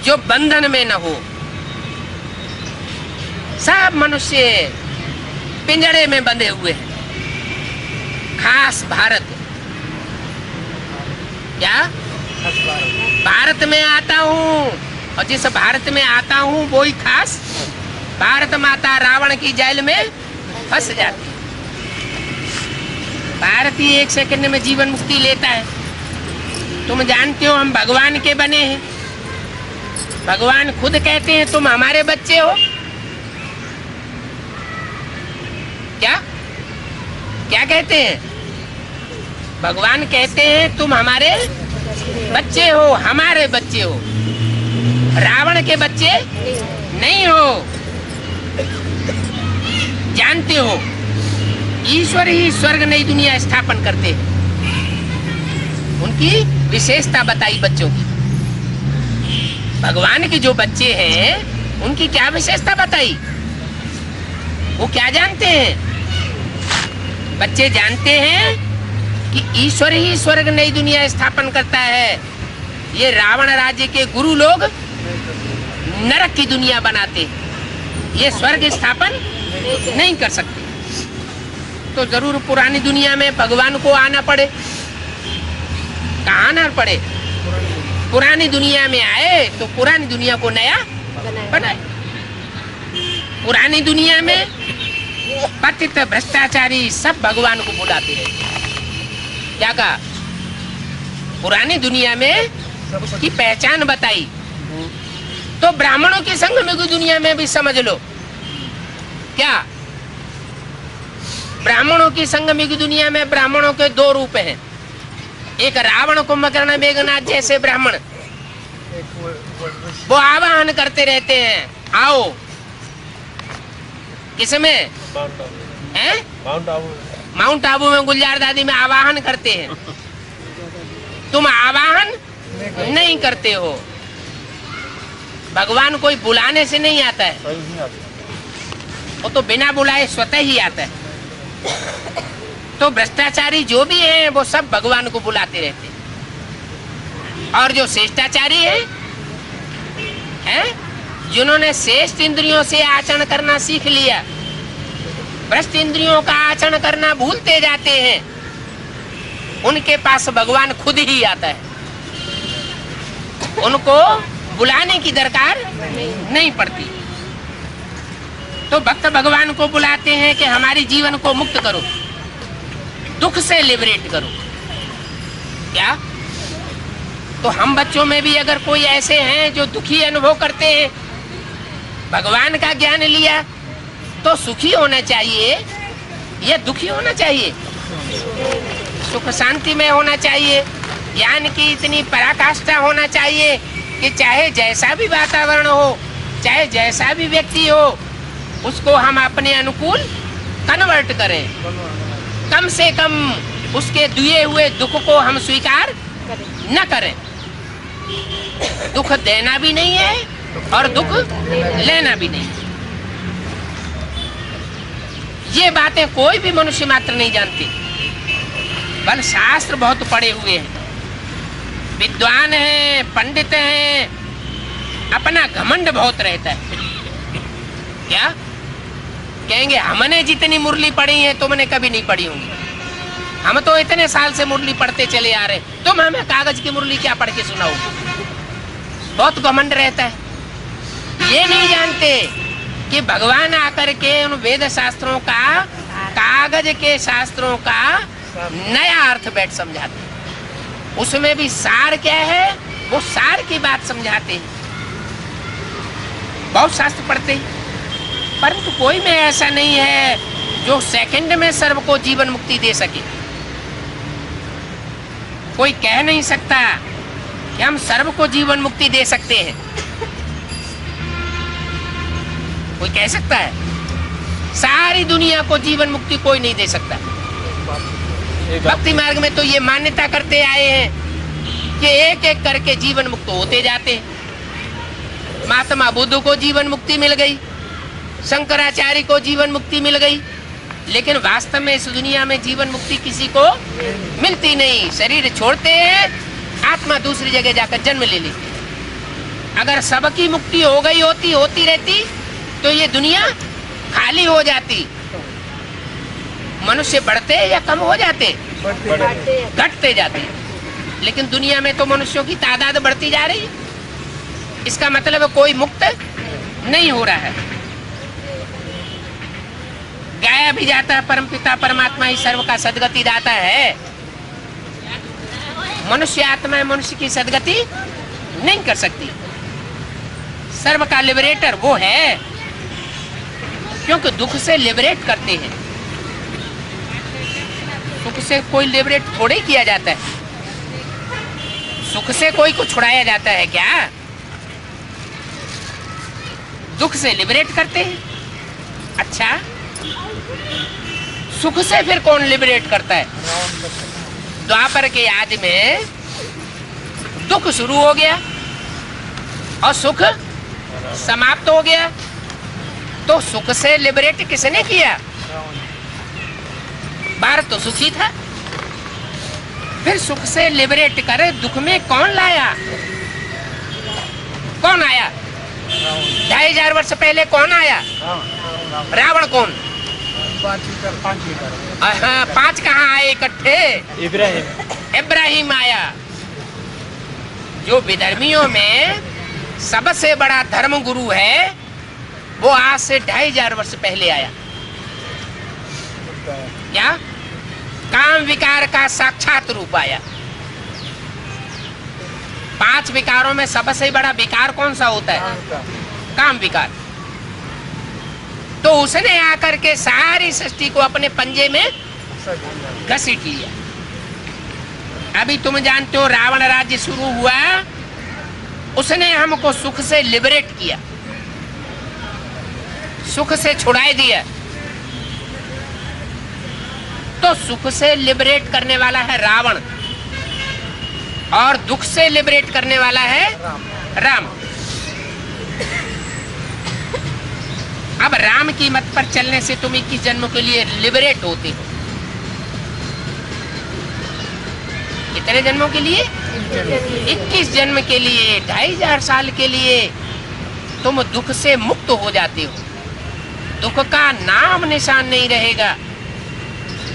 जो बंधन में न हो। सब मनुष्य पिंजड़े में बंधे हुए हैं, खास भारत। क्या? भारत में आता हूँ, और जिस भारत में आता हूँ वो ही खास भारत माता रावण की जेल में फंस जाती है। भारत ही 1 सेकंड में जीवन मुक्ति लेता है। तुम जानते हो हम भगवान के बने हैं। भगवान खुद कहते हैं तुम हमारे बच्चे हो। क्या क्या कहते हैं? भगवान कहते हैं तुम हमारे बच्चे हो, हमारे बच्चे हो, रावण के बच्चे नहीं हो। जानते हो ईश्वर ही स्वर्ग नई दुनिया स्थापन करते हैं। उनकी विशेषता बताई बच्चों की। भगवान के जो बच्चे हैं उनकी क्या विशेषता बताई? वो क्या जानते हैं? बच्चे जानते हैं कि ईश्वर ही स्वर्ग नई दुनिया स्थापन करता है। ये रावण राज्य के गुरु लोग नरक की दुनिया बनाते हैं, ये स्वर्ग स्थापन नहीं कर सकते। तो जरूर पुरानी दुनिया में भगवान को आना पड़े। कहाँ आना पड़े? पुरानी दुनिया में आए तो पुरानी दुनिया को नया बनाए। पुरानी दुनिया में पतित भ्रष्टाचारी सब भगवान को बुलाते हैं। क्या कहा? पुरानी दुनिया में उसकी पहचान बताई। तो ब्राह्मणों की संग में दुनिया में भी समझ लो। क्या? ब्राह्मणों की संगमी की दुनिया में ब्राह्मणों के दो रूप हैं। एक रावण कुंभकर्ण मेघनाथ जैसे ब्राह्मण, वो आवाहन करते रहते हैं, आओ। किसमें? माउंट आबू में गुलजार दादी में आवाहन करते हैं। तुम आवाहन नहीं करते हो। भगवान कोई बुलाने से नहीं आता है, वो तो बिना बुलाए स्वतः ही आता है। तो भ्रष्टाचारी जो भी हैं वो सब भगवान को बुलाते रहते हैं। और जो श्रेष्ठाचारी हैं, जिन्होंने श्रेष्ठ इंद्रियों से आचरण करना सीख लिया, भ्रष्ट इंद्रियों का आचरण करना भूलते जाते हैं, उनके पास भगवान खुद ही आता है। उनको बुलाने की दरकार नहीं पड़ती। तो भक्त भगवान को बुलाते हैं कि हमारे जीवन को मुक्त करो, दुख से लिबरेट करो। क्या? तो हम बच्चों में भी अगर कोई ऐसे हैं जो दुखी अनुभव करते हैं, भगवान का ज्ञान लिया तो सुखी होना चाहिए या दुखी होना चाहिए? सुख शांति में होना चाहिए, ज्ञान की इतनी पराकाष्ठा होना चाहिए कि चाहे जैसा भी वातावरण हो, चाहे जैसा भी व्यक्ति हो, उसको हम अपने अनुकूल कन्वर्ट करें। कम से कम उसके दिए हुए दुख को हम स्वीकार न करें। दुख देना भी नहीं है और दुख लेना भी नहीं। ये बातें कोई भी मनुष्य मात्र नहीं जानती। बल शास्त्र बहुत पढ़े हुए हैं, विद्वान हैं, पंडित हैं, अपना घमंड बहुत रहता है। क्या कहेंगे? हमने जितनी मुरली पढ़ी है तुमने कभी नहीं पढ़ी होंगी, हम तो इतने साल से मुरली पढ़ते चले आ रहे, तुम हमें कागज की मुरली क्या पढ़ के सुनाओगे? बहुत घमंड रहता है। ये नहीं जानते कि भगवान आकर के उन वेद शास्त्रों का, कागज के शास्त्रों का नया अर्थ बैठ समझाते हैं। उसमें भी सार क्या है, वो सार की बात समझाते हैं। बहुत शास्त्र पढ़ते हैं, परंतु कोई में ऐसा नहीं है जो सेकंड में सर्व को जीवन मुक्ति दे सके। कोई कह नहीं सकता कि हम सर्व को जीवन मुक्ति दे सकते हैं। कोई कह सकता है? सारी दुनिया को जीवन मुक्ति कोई नहीं दे सकता। भक्ति मार्ग में तो ये मान्यता करते आए हैं कि एक एक करके जीवन मुक्त होते जाते हैं। महात्मा बुद्ध को जीवन मुक्ति मिल गई, शंकराचार्य को जीवन मुक्ति मिल गई, लेकिन वास्तव में इस दुनिया में जीवन मुक्ति किसी को मिलती नहीं। शरीर छोड़ते हैं, आत्मा दूसरी जगह जाकर जन्म ले लेती है। अगर सबकी मुक्ति हो गई होती रहती तो ये दुनिया खाली हो जाती। मनुष्य बढ़ते या कम हो जाते? घटते जाते। लेकिन दुनिया में तो मनुष्यों की तादाद बढ़ती जा रही है। इसका मतलब कोई मुक्त नहीं हो रहा है। गाया भी जाता है परमपिता परमात्मा ही सर्व का सदगति दाता है। मनुष्य आत्मा मनुष्य की सदगति नहीं कर सकती। सर्व का लिबरेटर वो है, क्योंकि दुख से लिबरेट करते हैं। सुख से कोई लिबरेट थोड़े किया जाता है। सुख से कोई को छुड़ाया जाता है क्या? दुख से लिबरेट करते हैं। अच्छा, सुख से फिर कौन लिबरेट करता है? द्वापर के आदि में दुख शुरू हो गया और सुख समाप्त हो गया, तो सुख से लिबरेट किसने किया? भारत तो सुखी था, फिर सुख से लिबरेट करे दुख में कौन लाया? कौन आया? 2500 वर्ष पहले कौन आया? रावण। कौन? 5 कहाँ आए इकट्ठे? इब्राहिम आया। जो विधर्मियों में सबसे बड़ा धर्म गुरु है, वो आज से 2500 वर्ष पहले आया। क्या? काम विकार का साक्षात रूप आया। 5 विकारों में सबसे बड़ा विकार कौन सा होता है? काम विकार। तो उसने आकर के सारी सृष्टि को अपने पंजे में घसीट लिया। अभी तुम जानते हो रावण राज्य शुरू हुआ, उसने हमको सुख से लिबरेट किया, सुख से छुड़ाए दिया। तो सुख से लिबरेट करने वाला है रावण और दुख से लिबरेट करने वाला है राम। अब राम की मत पर चलने से तुम 21 जन्मों के लिए लिबरेट होते हो। कितने जन्मों के लिए? 21 जन्म के लिए, 2500 साल के लिए तुम दुख से मुक्त हो जाते हो। दुख का नाम निशान नहीं रहेगा।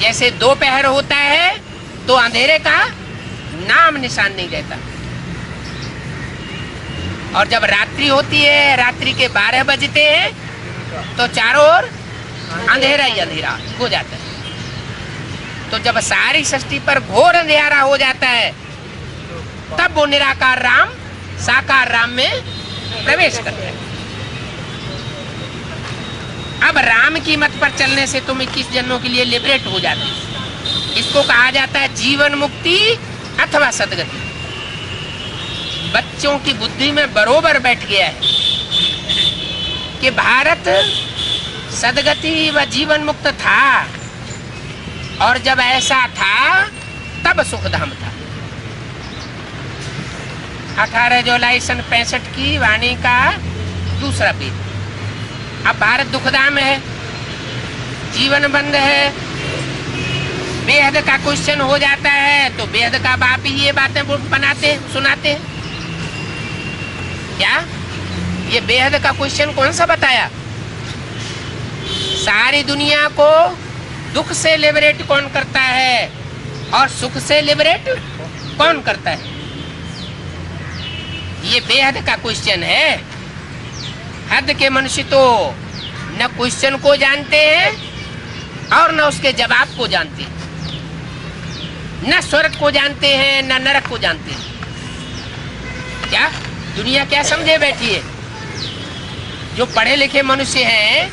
जैसे दोपहर होता है तो अंधेरे का नाम निशान नहीं रहता। और जब रात्रि होती है, रात्रि के 12 बजते हैं, तो चारों ओर अंधेरा ही अंधेरा हो जाता है। तो जब सारी सृष्टि पर घोर अंधेरा हो जाता है, तब वो निराकार राम साकार राम में प्रवेश करता है। अब राम की मत पर चलने से तुम 21 जन्मों के लिए लिबरेट हो जाते हो। इसको कहा जाता है जीवन मुक्ति अथवा सदगति। बच्चों की बुद्धि में बरोबर बैठ गया है कि भारत सदगति व जीवन मुक्त था, और जब ऐसा था तब सुखधाम था। 18 जुलाई सन 65 की वाणी का दूसरा पेज। अब भारत दुखधाम है, जीवन बंद है, बेहद का क्वेश्चन हो जाता है तो बेहद का बाप ही ये बातें बनाते सुनाते हैं। क्या ये बेहद का क्वेश्चन कौन सा बताया? सारी दुनिया को दुख से लिबरेट कौन करता है और सुख से लिबरेट कौन करता है? ये बेहद का क्वेश्चन है। हद के मनुष्य तो न क्वेश्चन को जानते हैं और न उसके जवाब को जानते हैं, न स्वर्ग को जानते हैं न नरक को जानते हैं। क्या दुनिया क्या समझे बैठी है? जो पढ़े लिखे मनुष्य हैं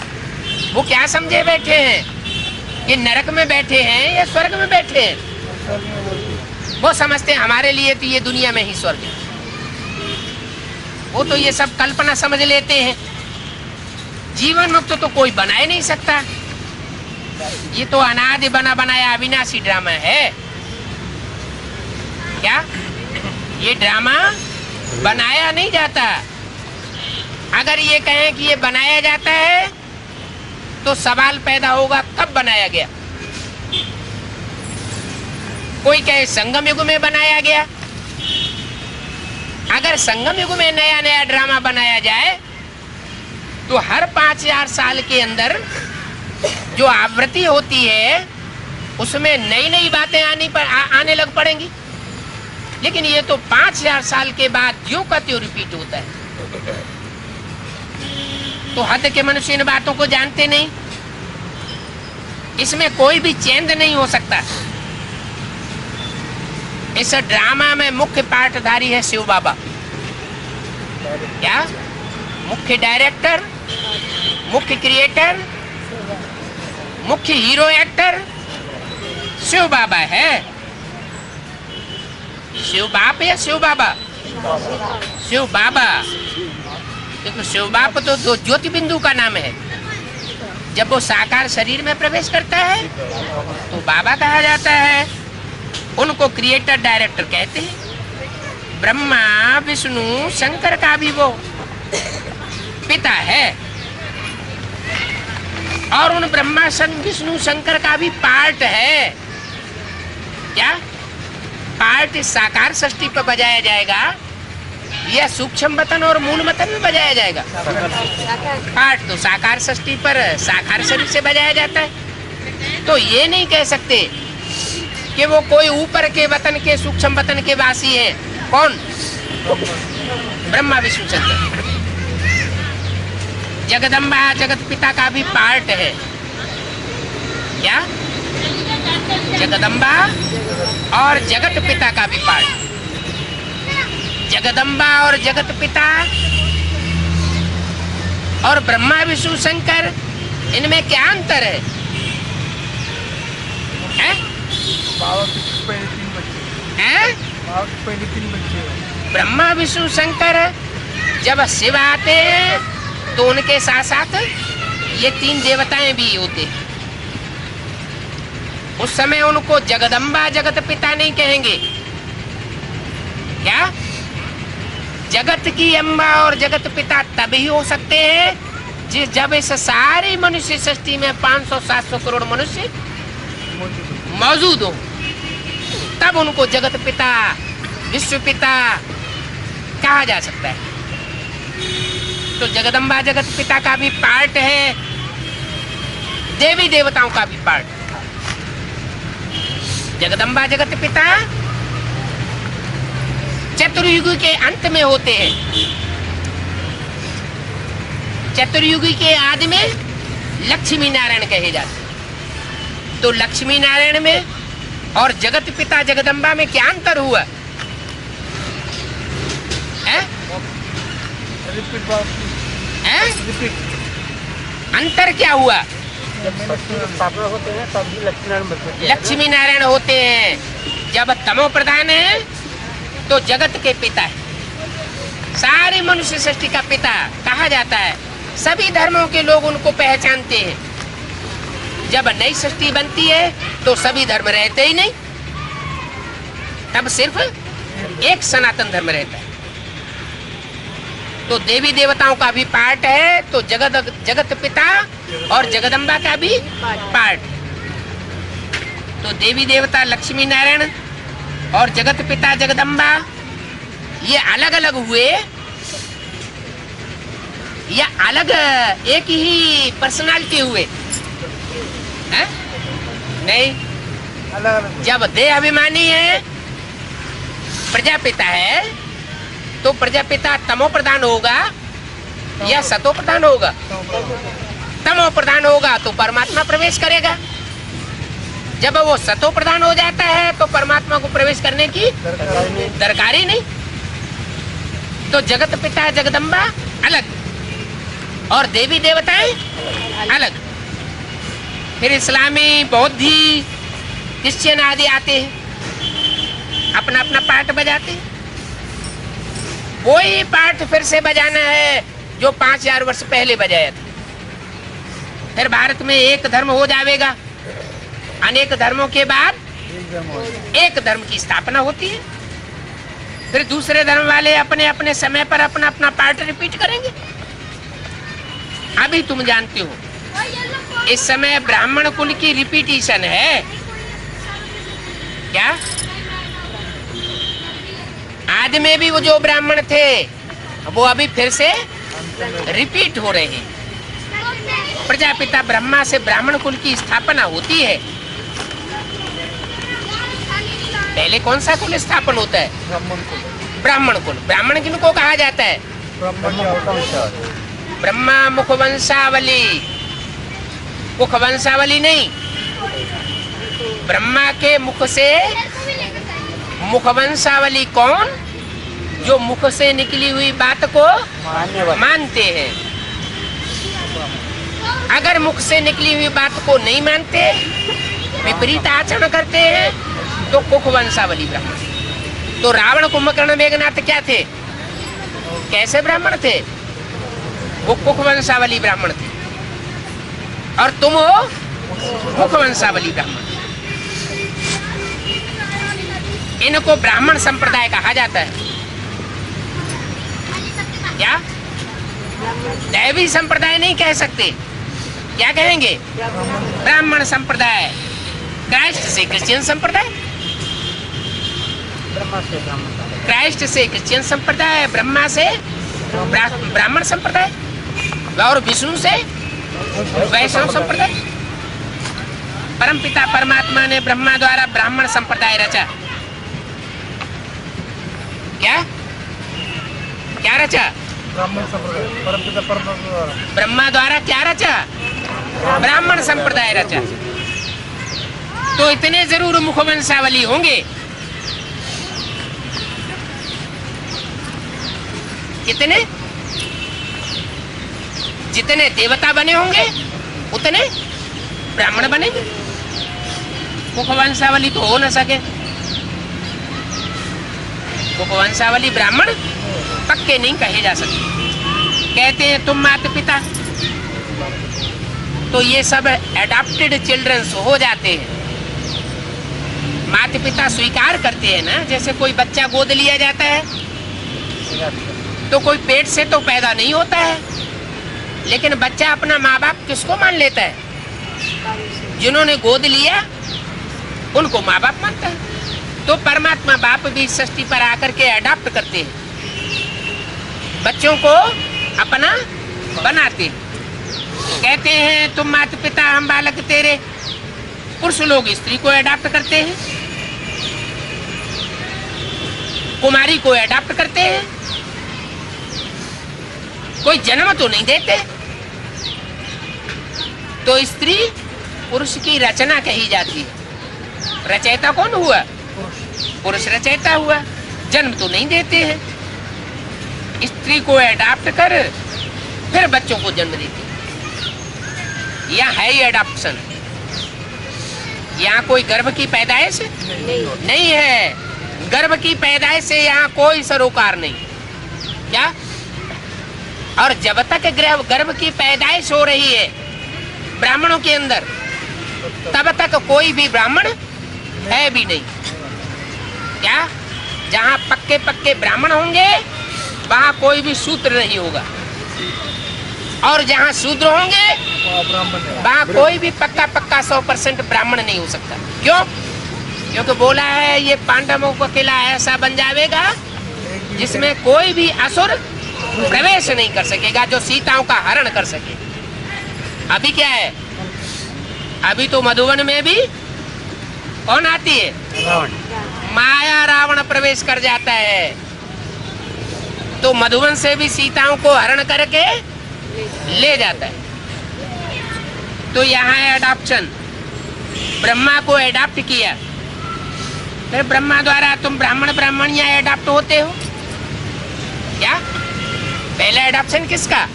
वो क्या समझे बैठे हैं कि नरक में बैठे हैं या स्वर्ग में बैठे हैं? वो समझते हैं हमारे लिए तो ये दुनिया में ही स्वर्ग है। वो तो ये सब कल्पना समझ लेते हैं। जीवन मुक्त तो कोई बना ही नहीं सकता। ये तो अनादि बना बनाया अविनाशी ड्रामा है। क्या ये ड्रामा बनाया नहीं जाता? अगर ये कहें कि ये बनाया जाता है तो सवाल पैदा होगा कब बनाया गया? कोई कहे संगम युग में बनाया गया। अगर संगम युग में नया नया ड्रामा बनाया जाए तो हर 5000 साल के अंदर जो आवृत्ति होती है उसमें नई नई बातें आने लग पड़ेंगी। लेकिन ये तो 5000 साल के बाद ज्यों का त्यों रिपीट होता है। तो हद के मनुष्य इन बातों को जानते नहीं। इसमें कोई भी चेंज नहीं हो सकता। इस ड्रामा में मुख्य पार्टधारी है शिव बाबा। क्या मुख्य डायरेक्टर, मुख्य क्रिएटर, मुख्य हीरो एक्टर शिव बाबा है। शिव बाप या शिव बाबा? शिव बाबा। देखो शिव बाप तो दो ज्योति बिंदु का नाम है। जब वो साकार शरीर में प्रवेश करता है तो बाबा कहा जाता है। उनको क्रिएटर डायरेक्टर कहते हैं। ब्रह्मा विष्णु शंकर का भी वो पिता है, और उन ब्रह्मा विष्णु शंकर का भी पार्ट है। क्या पार्ट इस साकार सृष्टि पर बजाया जाएगा या सूक्ष्म वतन और मूल वतन में बजाया जाएगा? पार्ट तो साकार सृष्टि पर साकार शरीर से बजाया जाता है। तो ये नहीं कह सकते कि वो कोई ऊपर के वतन के सूक्ष्म वतन के वासी हैं। कौन? ब्रह्मा विष्णु शंकर। जगदम्बा जगत पिता का भी पार्ट है। क्या जगदम्बा और जगत पिता का भी पार्ट। जगदम्बा और जगत पिता और ब्रह्मा विष्णु शंकर, इनमें क्या अंतर है? पहले 3 बच्चे। ब्रह्मा विष्णु शंकर जब शिव आते हैं तो उनके साथ साथ ये 3 देवताएं भी होते हैं। उस समय उनको जगदम्बा जगत पिता नहीं कहेंगे। क्या जगत की अम्बा और जगत पिता तभी हो सकते हैं जब इस सारी मनुष्य सृष्टि में 500-700 करोड़ मनुष्य मौजूद हो, तब उनको जगत पिता विश्व पिता कहा जा सकता है। तो जगदम्बा जगत पिता का भी पार्ट है, देवी देवताओं का भी पार्ट। जगदम्बा जगत पिता चतुर्युग के अंत में होते हैं। चतुर्युगी के आदि में लक्ष्मी नारायण कहे जाते। तो लक्ष्मी नारायण में और जगत पिता जगदम्बा में क्या अंतर हुआ है? अंतर क्या हुआ? स्थापना होते हैं तब भी लक्ष्मी नारायण होते हैं। जब तमो प्रधान है तो जगत के पिता है, सारी मनुष्य सृष्टि का पिता कहा जाता है। सभी धर्मों के लोग उनको पहचानते हैं। जब नई सृष्टि बनती है तो सभी धर्म रहते ही नहीं, तब सिर्फ एक सनातन धर्म रहता है। तो देवी देवताओं का भी पार्ट है, तो जगत पिता और जगदम्बा का भी पार्ट। तो देवी देवता लक्ष्मी नारायण और जगत पिता जगदम्बा ये अलग अलग हुए या अलग एक ही पर्सनालिटी हुए है? नहीं, जब देह अभिमानी है प्रजापिता है तो प्रजापिता तमो प्रधान होगा या सतो प्रधान होगा? तमो प्रधान होगा तो परमात्मा प्रवेश करेगा। जब वो सतो प्रधान हो जाता है तो परमात्मा को प्रवेश करने की दरकार ही नहीं। तो जगत पिता जगदम्बा अलग और देवी देवताएं अलग। फिर इस्लामी, बौद्धि, क्रिश्चियन आदि आते हैं, अपना अपना पार्ट बजाते हैं। वही पार्ट फिर से बजाना है जो 5000 वर्ष पहले बजाया था। फिर भारत में एक धर्म हो जाएगा। अनेक धर्मों के बाद एक धर्म की स्थापना होती है। फिर दूसरे धर्म वाले अपने अपने समय पर अपना अपना पार्ट रिपीट करेंगे। अभी तुम जानते हो इस समय ब्राह्मण कुल की रिपीटिशन है क्या? आदि में भी वो जो ब्राह्मण थे वो अभी फिर से रिपीट हो रहे हैं। प्रजापिता ब्रह्मा से ब्राह्मण कुल की स्थापना होती है। पहले कौन सा कुल स्थापन होता है? ब्राह्मण कुल। ब्राह्मण किनको कहा जाता है? ब्रह्मा मुखवंशावली। मुखवंशावली नहीं, ब्रह्मा के मुख से मुखवंशावली कौन? जो मुख से निकली हुई बात को मानते हैं। अगर मुख से निकली हुई बात को नहीं मानते, विपरीत आचरण करते हैं, तो कुखवंशावली ब्राह्मण। तो रावण, कुंभकर्ण, मेघनाथ क्या थे? कैसे ब्राह्मण थे? वो कुखवंशावली ब्राह्मण थे। और तुम हो मुखवंशावली ब्राह्मण। इनको ब्राह्मण संप्रदाय कहा जाता है। क्या? दैवी संप्रदाय नहीं कह सकते, क्या कहेंगे? ब्राह्मण संप्रदाय। क्राइस्ट से क्रिश्चियन संप्रदाय, क्राइस्ट से क्रिश्चियन संप्रदाय, ब्रह्मा से ब्राह्मण संप्रदाय और विष्णु से वैष्णव संप्रदाय। परमपिता परमात्मा ने ब्रह्मा द्वारा ब्राह्मण संप्रदाय रचा। क्या क्या रचा? ब्राह्मण संप्रदाय परमपिता परमात्मा द्वारा। ब्रह्मा द्वारा क्या रचा? ब्राह्मण संप्रदाय रचा। तो इतने जरूर मुखवंशावली होंगे। कितने? जितने देवता बने होंगे उतने ब्राह्मण बनेंगे। मुखवंशावली तो हो न सके। मुखवंशावली ब्राह्मण पक्के नहीं कहे जा सकते। कहते हैं तुम माता पिता, तो ये सब एडॉप्टेड चिल्ड्रंस हो जाते हैं। माता पिता स्वीकार करते हैं ना। जैसे कोई बच्चा गोद लिया जाता है तो कोई पेट से तो पैदा नहीं होता है, लेकिन बच्चा अपना माँ बाप किसको मान लेता है? जिन्होंने गोद लिया उनको माँ बाप मानता है। तो परमात्मा बाप भी सृष्टि पर आकर के अडॉप्ट करते हैं, बच्चों को अपना बनाते हैं। कहते हैं तुम माता पिता हम बालक तेरे। पुरुष लोग स्त्री को अडॉप्ट करते हैं, कुमारी को अडॉप्ट करते हैं। कोई जन्म तो नहीं देते, तो स्त्री पुरुष की रचना कही जाती है। रचयिता कौन हुआ? पुरुष रचयिता हुआ। जन्म तो नहीं देते हैं, स्त्री को एडाप्ट कर फिर बच्चों को जन्म देती है। यह है ही एडाप्शन। यहाँ कोई गर्भ की पैदाइश नहीं है। गर्भ की पैदाइश से यहाँ कोई सरोकार नहीं। क्या? और जब तक गर्भ की पैदाइश हो रही है ब्राह्मणों के अंदर, तब तक कोई भी ब्राह्मण है भी नहीं। क्या? जहाँ पक्के पक्के ब्राह्मण होंगे वहाँ कोई भी शूद्र नहीं होगा, और जहाँ शूद्र होंगे वहाँ कोई भी पक्का 100% ब्राह्मण नहीं हो सकता। क्यों? क्योंकि बोला है ये पांडवों का किला ऐसा बन जाएगा जिसमें कोई भी असुर प्रवेश नहीं कर सकेगा, जो सीताओं का हरण कर सके। अभी क्या है? अभी तो मधुवन में भी कौन आती है? माया रावण प्रवेश कर जाता है, तो मधुवन से भी सीताओं को हरण करके ले जाता है। तो यहाँ है एडाप्शन। ब्रह्मा को एडाप्ट किया, फिर ब्रह्मा द्वारा तुम ब्राह्मण या एडाप्ट होते हो। क्या? पहला एडाप्शन किसका?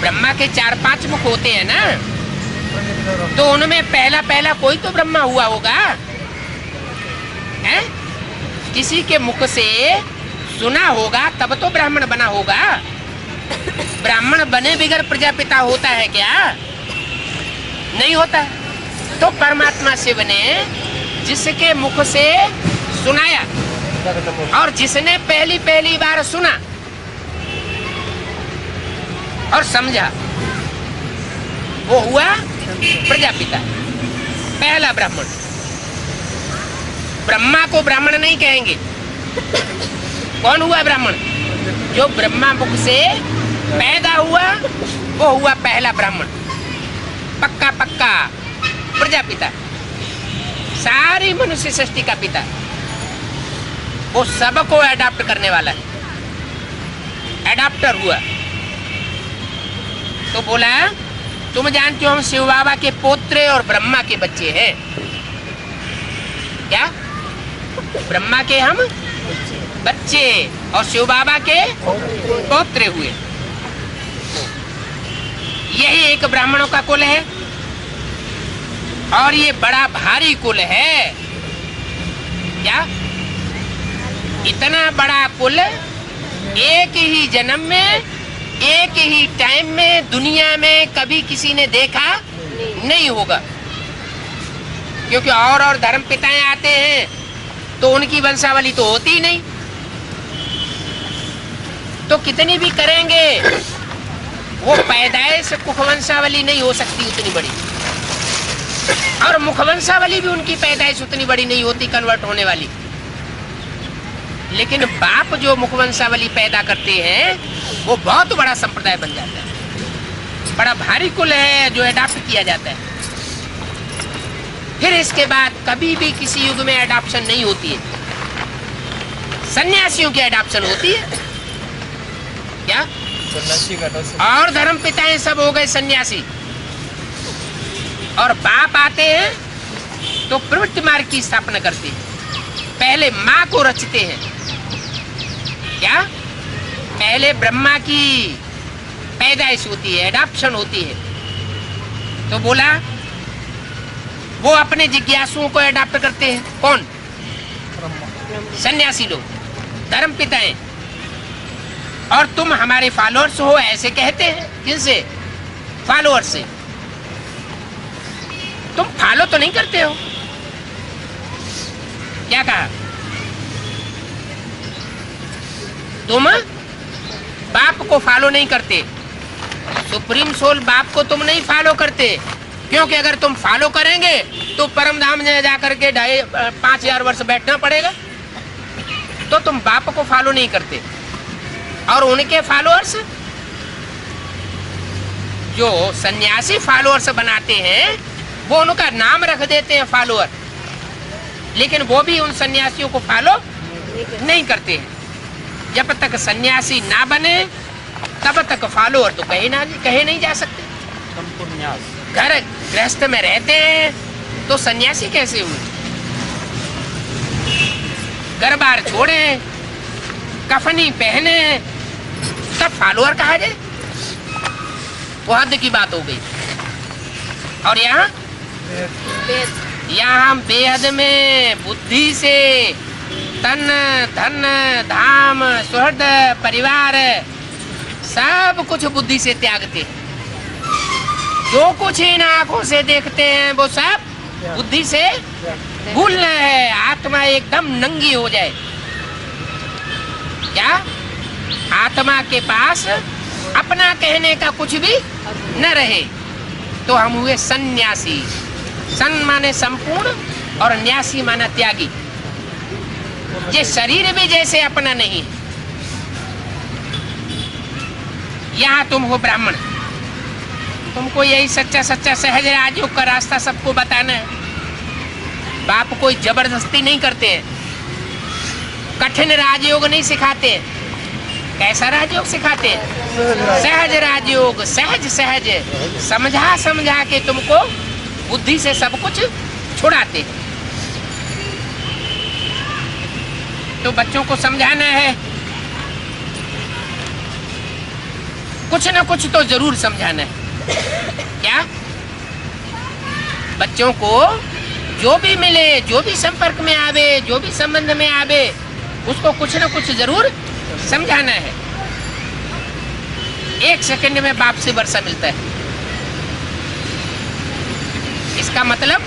ब्रह्मा के 4-5 मुख होते हैं ना, तो उनमें पहला कोई तो ब्रह्मा हुआ होगा, है? किसी के मुख से सुना होगा तब तो ब्राह्मण बना होगा। ब्राह्मण बने बिगर प्रजापिता होता है क्या? नहीं होता। तो परमात्मा शिव ने जिसके मुख से सुनाया और जिसने पहली बार सुना और समझा, वो हुआ प्रजापिता, पहला ब्राह्मण। ब्रह्मा को ब्राह्मण नहीं कहेंगे। कौन हुआ ब्राह्मण? जो ब्रह्मा मुख से पैदा हुआ वो हुआ पहला ब्राह्मण, पक्का प्रजापिता, सारी मनुष्य सृष्टि का पिता। वो सबको एडाप्ट करने वाला है, एडाप्टर हुआ। तो बोला तुम जानते हो हम शिव बाबा के पोत्रे और ब्रह्मा के बच्चे हैं। क्या? ब्रह्मा के हम बच्चे और शिव बाबा के पोत्रे हुए। यही एक ब्राह्मणों का कुल है, और ये बड़ा भारी कुल है। क्या? इतना बड़ा कुल एक ही जन्म में, एक ही टाइम में दुनिया में कभी किसी ने देखा नहीं होगा। क्योंकि और धर्म पिताएं आते हैं तो उनकी वंशावली तो होती ही नहीं, तो कितनी भी करेंगे वो पैदाइश मुखवंशावली नहीं हो सकती उतनी बड़ी, और मुखवंशावली भी उनकी पैदाइश उतनी बड़ी नहीं होती कन्वर्ट होने वाली। लेकिन बाप जो मुखवंशावली पैदा करते हैं वो बहुत बड़ा संप्रदाय बन जाता है, बड़ा भारी कुल है जो एडाप्ट किया जाता है। फिर इसके बाद कभी भी किसी युग में एडाप्शन नहीं होती है, सन्यासियों की एडाप्शन होती है। क्या? और धर्म पिताएं सब हो गए सन्यासी, और बाप आते हैं तो प्रवृत्ति मार्ग की स्थापना करते हैं। पहले माँ को रचते हैं। क्या? पहले ब्रह्मा की पैदाइश होती है, एडाप्शन होती है। तो बोला वो अपने जिज्ञासुओं को एडाप्ट करते हैं। कौन? सन्यासी लोग, धर्म पिताएं। और तुम हमारे फॉलोअर्स हो ऐसे कहते हैं। किनसे? फॉलोअर्स से। तुम फॉलो तो नहीं करते हो। क्या कहा? तुम बाप को फॉलो नहीं करते, सुप्रीम सोल बाप को तुम नहीं फॉलो करते। क्योंकि अगर तुम फॉलो करेंगे तो परम धाम में जाकर के 5,000 वर्ष बैठना पड़ेगा। तो तुम बाप को फॉलो नहीं करते। और उनके फॉलोअर्स जो सन्यासी फॉलोअर्स बनाते हैं वो उनका नाम रख देते हैं फॉलोअर, लेकिन वो भी उन सन्यासियों को फॉलो नहीं करते हैं। जब तक सन्यासी ना बने तब तक फॉलोअर तो कहे नहीं जा सकते। घर गृहस्थ में रहते हैं तो सन्यासी कैसे हुए? घर बार छोड़े, कफनी पहने, तब फॉलोअर कहा जाए? वो हद की बात हो गई। और यहाँ हम बेहद में बुद्धि से तन धन धाम सुहृद परिवार सब कुछ बुद्धि से त्यागते हैं। जो कुछ इन आंखों से देखते हैं वो सब बुद्धि से भूलना है। आत्मा एकदम नंगी हो जाए। क्या आत्मा के पास अपना कहने का कुछ भी न रहे तो हम हुए सन्यासी। सन माने संपूर्ण और न्यासी माना त्यागी। ये शरीर भी जैसे अपना नहीं। यहाँ तुम हो ब्राह्मण, तुमको यही सच्चा सच्चा सहज राजयोग का रास्ता सबको बताना है। बाप कोई जबरदस्ती नहीं करते हैं, कठिन राजयोग नहीं सिखाते हैं। कैसा राजयोग सिखाते हैं? सहज राजयोग, सहज सहज समझा समझा के तुमको बुद्धि से सब कुछ छुड़ाते। तो बच्चों को समझाना है, कुछ न कुछ तो जरूर समझाना है। क्या? बच्चों को जो भी मिले, जो भी संपर्क में आवे, जो भी संबंध में आवे, उसको कुछ न कुछ जरूर समझाना है। 1 सेकंड में बाप से वर्षा मिलता है। इसका मतलब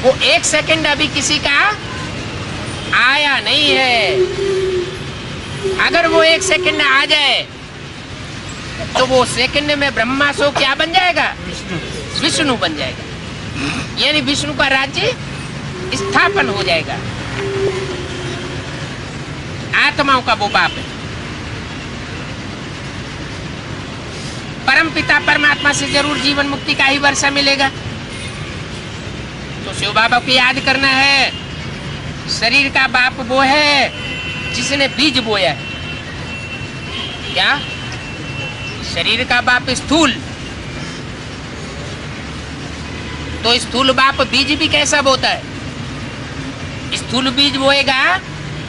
वो 1 सेकंड अभी किसी का आया नहीं है। अगर वो 1 सेकंड आ जाए तो वो सेकंड में ब्रह्मा सो क्या बन जाएगा? विष्णु बन जाएगा। यानी विष्णु का राज्य स्थापन हो जाएगा। आत्माओं का वो बाप है। परम पिता परमात्मा से जरूर जीवन मुक्ति का ही वर्षा मिलेगा। तो शिव बाबा को याद करना है। शरीर का बाप वो है जिसने बीज बोया है। क्या? शरीर का बाप स्थूल। तो स्थूल बाप बीज भी कैसा बोता है? स्थूल बीज बोएगा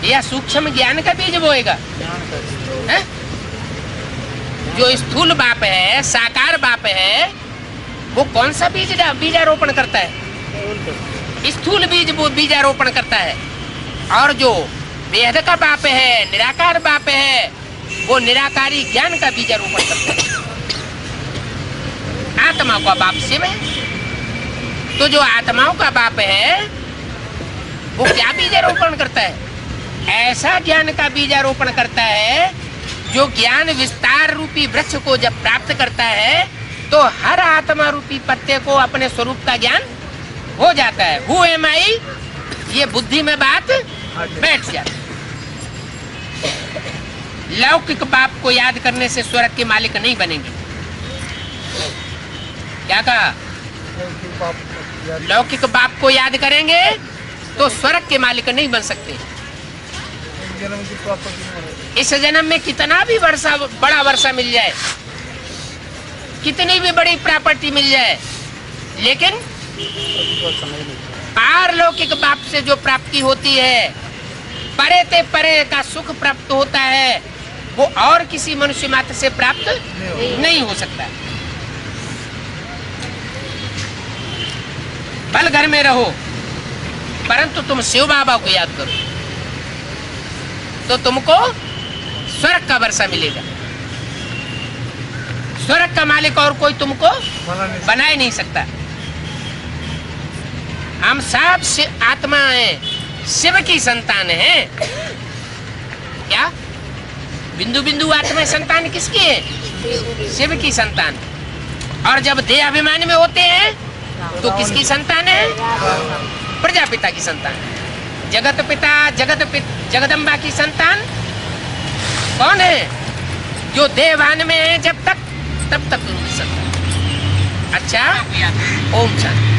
या सूक्ष्म ज्ञान का बीज बोएगा? है? जो स्थूल बाप है, साकार बाप है, वो कौन सा बीजारोपण करता है? स्थूल बीज वो बीजारोपण करता है। और जो वेद का बाप है, निराकार बाप है, वो निराकारी ज्ञान का बीजारोपण करता है। आत्मा का बाप शिव है। तो जो आत्माओं का बाप है वो क्या बीजारोपण करता है? ऐसा ज्ञान का बीजारोपण करता है जो ज्ञान विस्तार रूपी वृक्ष को जब प्राप्त करता है तो हर आत्मा रूपी पत्ते को अपने स्वरूप का ज्ञान हो जाता है। हु एम आई, ये बुद्धि में बात बैठ जाती। लौकिक बाप को याद करने से स्वर्ग के मालिक नहीं बनेंगे। क्या कहा? लौकिक बाप को याद करेंगे तो स्वर्ग के मालिक नहीं बन सकते। इस जन्म में कितना भी बड़ा वर्षा मिल जाए, कितनी भी बड़ी प्रॉपर्टी मिल जाए, लेकिन पारलौकिक बाप से जो प्राप्ति होती है, परे ते परे का सुख प्राप्त होता है, वो और किसी मनुष्य मात्र से प्राप्त नहीं हो सकता। भल घर में रहो परंतु तुम शिव बाबा को याद करो तो तुमको स्वर्ग का वर्षा मिलेगा। स्वर्ग का मालिक और कोई तुमको बना ही नहीं सकता। हम सब आत्मा हैं, शिव की संतान हैं। क्या? बिंदु बिंदु आत्मा संतान किसकी है? शिव की संतान। और जब देह अभिमान में होते हैं तो किसकी संतान है? प्रजापिता की संतान। जगत पिता जगदम्बा की संतान कौन है? जो देवान में है जब तक, तब तक उनकी संतान। अच्छा, ओम शांति।